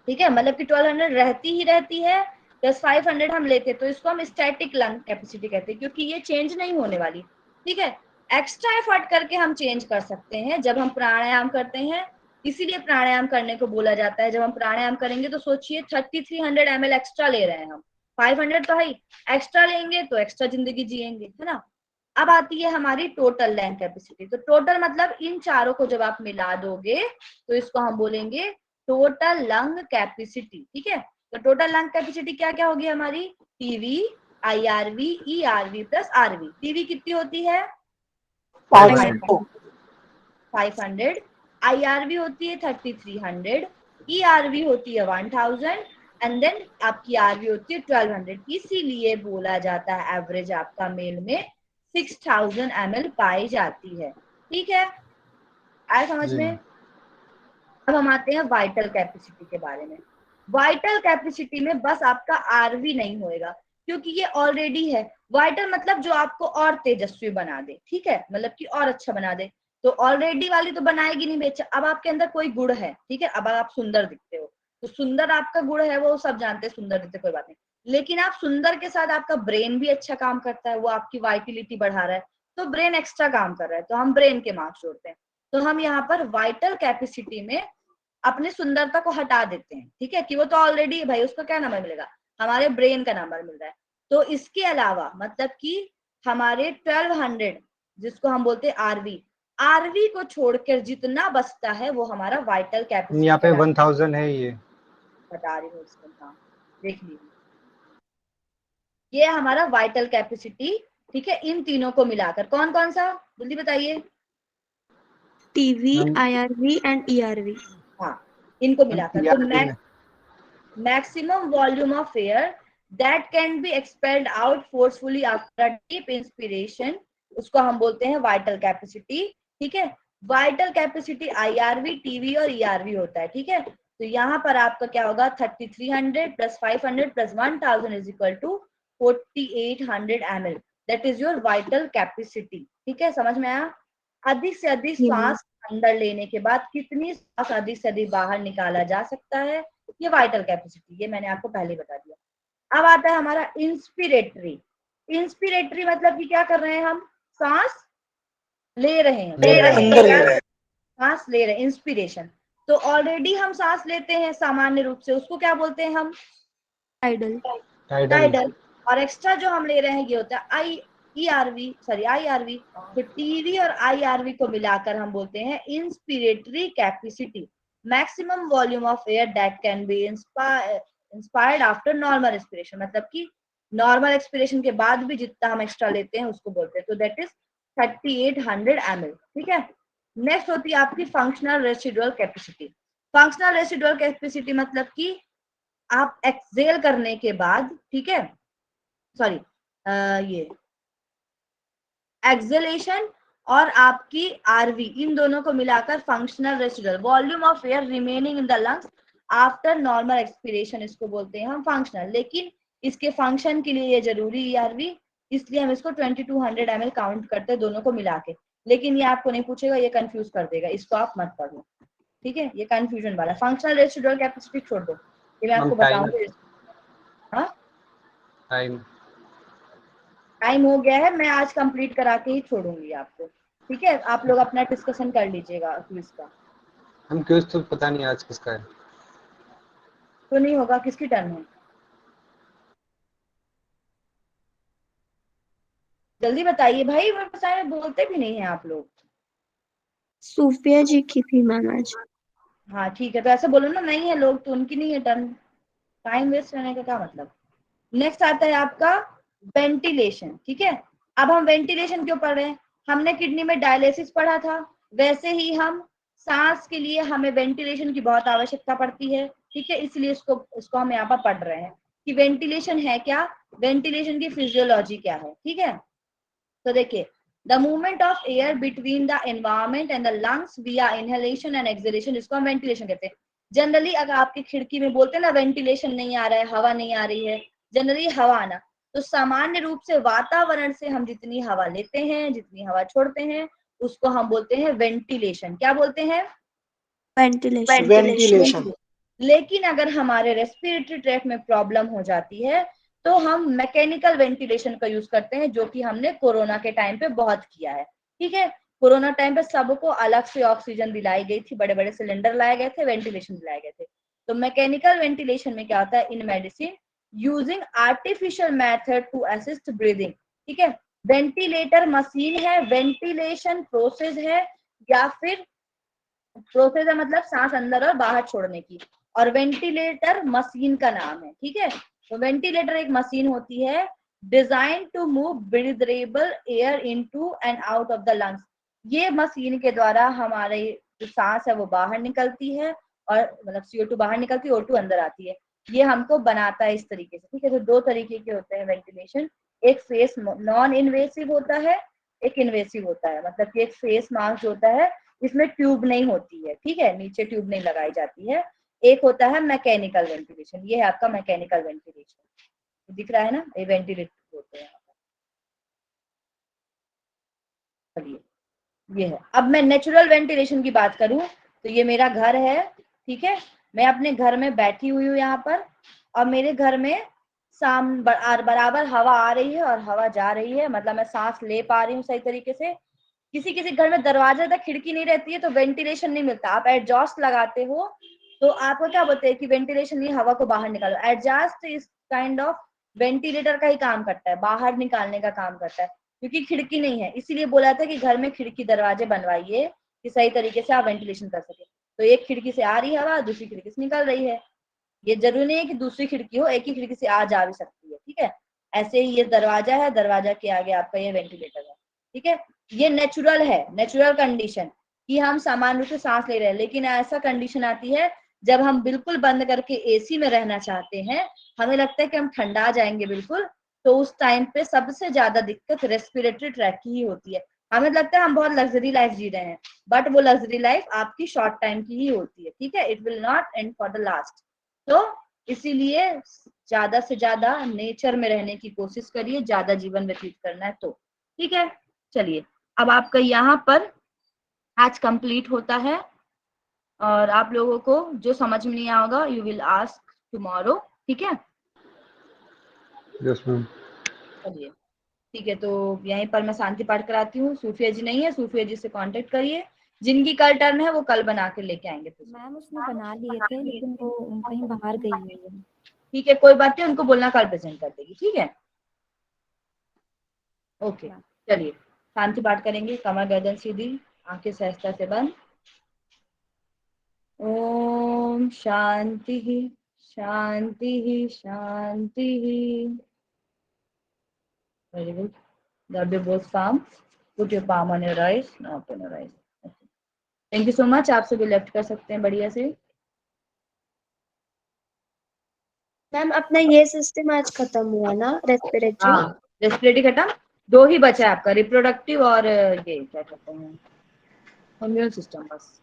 Speaker 1: ठीक है, मतलब कि 1200 रहती ही रहती है, प्लस 500 हम लेते, तो इसको हम स्टैटिक लंग कैपेसिटी कहते हैं, क्योंकि ये चेंज नहीं होने वाली। ठीक है, एक्स्ट्रा एफर्ट करके हम चेंज कर सकते हैं जब हम प्राणायाम करते हैं, इसीलिए प्राणायाम करने को बोला जाता है। जब हम प्राणायाम करेंगे तो सोचिए 3300 ml एक्स्ट्रा ले रहे हैं हम, 500 तो है ही, एक्स्ट्रा लेंगे तो एक्स्ट्रा जिंदगी जिएंगे, है ना। अब आती है हमारी टोटल लंग कैपेसिटी। तो टोटल मतलब इन चारों को जब आप मिला दोगे तो इसको हम बोलेंगे टोटल लंग कैपेसिटी। ठीक है, तो टोटल लंग कैपेसिटी क्या क्या होगी हमारी? TV, IRV, ERV plus RV। TV कितनी होती है?
Speaker 6: 500।
Speaker 1: 500। IRV होती है 3300, ERV होती है 1000, एंड देन आपकी RV होती है 1200। इसीलिए बोला जाता है एवरेज आपका मेल में 6000 ml पाई जाती है। ठीक है, आया समझ
Speaker 2: जी
Speaker 1: में?
Speaker 2: मैम।
Speaker 1: अब हम आते हैं वाइटल कैपेसिटी के बारे में। वाइटल कैपेसिटी में बस आपका आरवी नहीं होएगा, क्योंकि ये ऑलरेडी है। वाइटल मतलब जो आपको और तेजस्वी बना दे, ठीक है, मतलब कि और अच्छा बना दे। तो ऑलरेडी वाली तो बनाएगी नहीं बेचा। अब आपके अंदर कोई गुण है, ठीक है, अब आप सुंदर दिखते हो, तो सुंदर आपका गुण है, वो सब जानते हैं, सुंदर दिखते कोई बात नहीं, लेकिन आप सुंदर के साथ आपका ब्रेन भी अच्छा काम करता है, वो आपकी वाइटिलिटी बढ़ा रहा है, तो ब्रेन एक्स्ट्रा काम कर रहा है, तो हम ब्रेन के मार्क्स जोड़ते हैं। तो हम यहाँ पर वाइटल कैपेसिटी में अपनी सुंदरता को हटा देते हैं, ठीक है, कि वो तो ऑलरेडी भाई, उसको क्या नंबर मिलेगा? हमारे ब्रेन का नंबर मिल रहा है। तो इसके अलावा मतलब कि हमारे 1200, जिसको हम बोलते हैं आरवी, आरवी को छोड़कर जितना बचता है वो हमारा वाइटल कैपेसिटी
Speaker 2: यहाँ पे
Speaker 1: कहलाता है।
Speaker 2: 1000 है ये।
Speaker 1: बता रही हूँ इसको, हाँ देख लीजिए, ये हमारा वाइटल कैपेसिटी। ठीक है, इन तीनों को मिलाकर कौन कौन सा, जल्दी बताइए।
Speaker 5: TV,
Speaker 2: ma'am
Speaker 5: IRV and ERV।
Speaker 1: हाँ, इनको मिलाकर तो
Speaker 2: ERV में
Speaker 1: maximum volume of air that can be expelled out forcefully after a deep inspiration, उसको हम बोलते हैं वाइटल कैपेसिटी। ठीक है, वाइटल कैपेसिटी IRV, टीवी और ERV होता है। ठीक है, तो यहाँ पर आपका क्या होगा? 3300 plus 500 plus 1000 is equal to 4800 ml। That is your vital capacity. ठीक है, समझ में आया? अधिक से अधिक
Speaker 5: जी।
Speaker 1: सांस अंदर लेने के बाद कितनी सांस अधिक से अधिक बाहर निकाला जा सकता है, ये वाइटल कैपेसिटी, ये मैंने आपको पहले बता दिया। अब आता है हमारा इंस्पिरेटरी। इंस्पिरेटरी मतलब कि क्या कर रहे हैं हम, सांस ले रहे हैं,
Speaker 6: अंदर ले रहे हैं।
Speaker 1: सांस ले रहे हैं, इंस्पिरेशन। तो ऑलरेडी हम सांस लेते हैं सामान्य रूप से, उसको क्या बोलते हैं हम,
Speaker 5: टाइडल।
Speaker 1: टाइडल। और एक्स्ट्रा जो हम ले रहे हैं ये होता है आईआरवी। तो टीवी और आईआरवी को मिलाकर हम बोलते हैं inspiratory capacity, maximum volume of air that can be inspired after normal expiration. मतलब कि नॉर्मल एक्सपिरेशन के बाद भी जितना हम एक्स्ट्रा लेते हैं उसको बोलते हैं। तो दैट इज 3800 ml। ठीक है, नेक्स्ट होती है आपकी functional residual capacity. Functional residual capacity मतलब कि आप एक्सहेल करने के बाद, ठीक है, सॉरी ये एक्सहेलेशन और आपकी आरवी, इन दोनों को मिलाकर functional residual volume of air remaining in the lungs after normal expiration, इसको बोलते हैं हम फंक्शनल। लेकिन इसके फंक्शन के लिए ये जरूरी ईआरवी, इसलिए हम इसको 2200 ml काउंट करते हैं दोनों को मिला के। लेकिन ये आपको नहीं पूछेगा, ये कंफ्यूज कर देगा, इसको आप मत पढ़ो। ठीक है, ये कंफ्यूजन वाला। फंक्शनल रेसिडुअल कैपेसिटी छोड़ दो, ये मैं आपको बताऊंगी। हाँ, टाइम हो गया है, मैं आज कंप्लीट करा के ही छोड़ूंगी आपको। ठीक है, आप लोग अपना डिस्कशन कर लीजिएगा क्विज का।
Speaker 2: हम क्विज तो पता नहीं आज किसका है।
Speaker 1: तो नहीं होगा, किसकी टर्न है, जल्दी बताइए भाई, बोलते भी नहीं है आप लोग।
Speaker 5: सूफिया जी की थी मैम आज।
Speaker 1: हाँ ठीक है, तो ऐसे बोलो ना, नहीं है लोग तो उनकी नहीं है टर्न, टाइम वेस्ट करने का क्या मतलब। नेक्स्ट आता है आपका वेंटिलेशन। ठीक है, अब हम वेंटिलेशन क्यों पढ़ रहे हैं, हमने किडनी में डायलिसिस पढ़ा था, वैसे ही हम सांस के लिए हमें वेंटिलेशन की बहुत आवश्यकता पड़ती है। ठीक है, इसलिए इसको हम यहाँ पर पढ़ रहे हैं कि वेंटिलेशन है क्या, वेंटिलेशन की फिजियोलॉजी क्या है। ठीक है, तो देखिए, the movement of air between the environment and the lungs विया इनहेलेशन एंड एक्सहेलेशन, इसको हम वेंटिलेशन कहते हैं। जनरली अगर आपकी खिड़की में बोलते हैं ना वेंटिलेशन नहीं आ रहा है, हवा नहीं आ रही है, जनरली हवा आना, तो सामान्य रूप से वातावरण से हम जितनी हवा लेते हैं, जितनी हवा छोड़ते हैं, उसको हम बोलते हैं वेंटिलेशन। क्या बोलते हैं,
Speaker 6: वेंटिलेशन।
Speaker 1: लेकिन अगर हमारे रेस्पिरेटरी ट्रैक में प्रॉब्लम हो जाती है तो हम मैकेनिकल वेंटिलेशन का यूज करते हैं, जो कि हमने कोरोना के टाइम पे बहुत किया है। ठीक है, कोरोना टाइम पे सबको अलग से ऑक्सीजन दिलाई गई थी, बड़े बड़े सिलेंडर लाए गए थे, वेंटिलेशन दिलाए गए थे। तो मैकेनिकल वेंटिलेशन में क्या होता है, in medicine using artificial method to assist breathing. ठीक है, वेंटिलेटर मशीन है, वेंटिलेशन प्रोसेस है, या फिर प्रोसेस है मतलब सांस अंदर और बाहर छोड़ने की, और वेंटिलेटर मशीन का नाम है। ठीक है, तो वेंटिलेटर एक मशीन होती है design to move breathable air into and out of the lungs. ये मशीन के द्वारा हमारे जो सांस है वो बाहर निकलती है, और मतलब CO2 बाहर निकलती है, O2 अंदर आती है, ये हमको बनाता है इस तरीके से। ठीक है, तो दो तरीके के होते हैं वेंटिलेशन, एक फेस नॉन इन्वेसिव होता है, एक इन्वेसिव होता है। मतलब कि एक फेस मास्क जो होता है इसमें ट्यूब नहीं होती है, ठीक है, नीचे ट्यूब नहीं लगाई जाती है। एक होता है मैकेनिकल वेंटिलेशन, ये है आपका मैकेनिकल वेंटिलेशन, दिख रहा है ना, ये वेंटिलेटर होते हैं। चलिए, ये है। अब मैं नेचुरल वेंटिलेशन की बात करूं तो ये मेरा घर है। ठीक है, मैं अपने घर में बैठी हुई हूँ यहाँ पर, और मेरे घर में बराबर हवा आ रही है और हवा जा रही है, मतलब मैं सांस ले पा रही हूँ सही तरीके से। किसी किसी घर में दरवाजा तक खिड़की नहीं रहती है तो वेंटिलेशन नहीं मिलता, आप एडजॉस्ट लगाते हो तो आपको क्या बोलते हैं कि वेंटिलेशन नहीं, हवा को बाहर निकालो। एडजॉस्ट इस काइंड ऑफ वेंटिलेटर का ही काम करता है, बाहर निकालने का काम करता है, क्योंकि खिड़की नहीं है, इसीलिए बोला था कि घर में खिड़की दरवाजे बनवाइए कि सही तरीके से आप वेंटिलेशन कर सके। तो एक खिड़की से आ रही हवा, दूसरी खिड़की से निकल रही है, ये जरूरी नहीं है कि दूसरी खिड़की हो, एक ही खिड़की से आ जा भी सकती है। ठीक है, ऐसे ही ये दरवाजा है, दरवाजा के आगे आपका ये वेंटिलेटर है। ठीक है, ये नेचुरल है, नेचुरल कंडीशन कि हम सामान्य रूप से सांस ले रहे हैं। लेकिन ऐसा कंडीशन आती है जब हम बिल्कुल बंद करके एसी में रहना चाहते हैं, हमें लगता है कि हम ठंडा जाएंगे बिल्कुल, तो उस टाइम पे सबसे ज्यादा दिक्कत रेस्पिरेटरी ट्रैक की ही होती है। हमें लगता है हम बहुत लग्जरी लाइफ जी रहे हैं, बट वो लग्जरी लाइफ आपकी शॉर्ट टाइम की ही होती है। ठीक है, it will not and for the last. तो इसीलिए ज्यादा से ज्यादा नेचर में रहने की कोशिश करिए, ज्यादा जीवन व्यतीत करना है तो। ठीक है, चलिए अब आपका यहाँ पर आज कंप्लीट होता है, और आप लोगों को जो समझ में नहीं आएगा यू विल आस्क टुमारो। ठीक है,
Speaker 2: यस मैम।
Speaker 1: चलिए ठीक है, तो यहीं पर मैं शांति पाठ कराती हूँ। सूफिया जी नहीं है, सूफिया जी से कांटेक्ट करिए, जिनकी कल टर्न है वो कल बना के लेके आएंगे।
Speaker 7: मैम उसने बना लिए थे लेकिन वो कहीं बाहर गई हुई है।
Speaker 1: ठीक है, कोई बात नहीं, उनको बोलना कल प्रेजेंट कर देगी। ठीक है, ओके, चलिए शांति पाठ करेंगे। कमर गर्दन सीधी, आंखें सहजता से बंद। ओम शांति शांति शांति। Very good, rub your both palms, put your palm on your eyes, now open your eyes. Thank you so much. आप सभी लेफ्ट कर सकते हैं बढ़िया से।
Speaker 5: मैम अपना ये सिस्टम आज खत्म हुआ ना, रेस्पिरेटरी?
Speaker 1: हाँ, रेस्पिरेटरी खत्म, दो ही बचा है आपका, रिप्रोडक्टिव और ये क्या कहते हैं, इम्यून सिस्टम बस।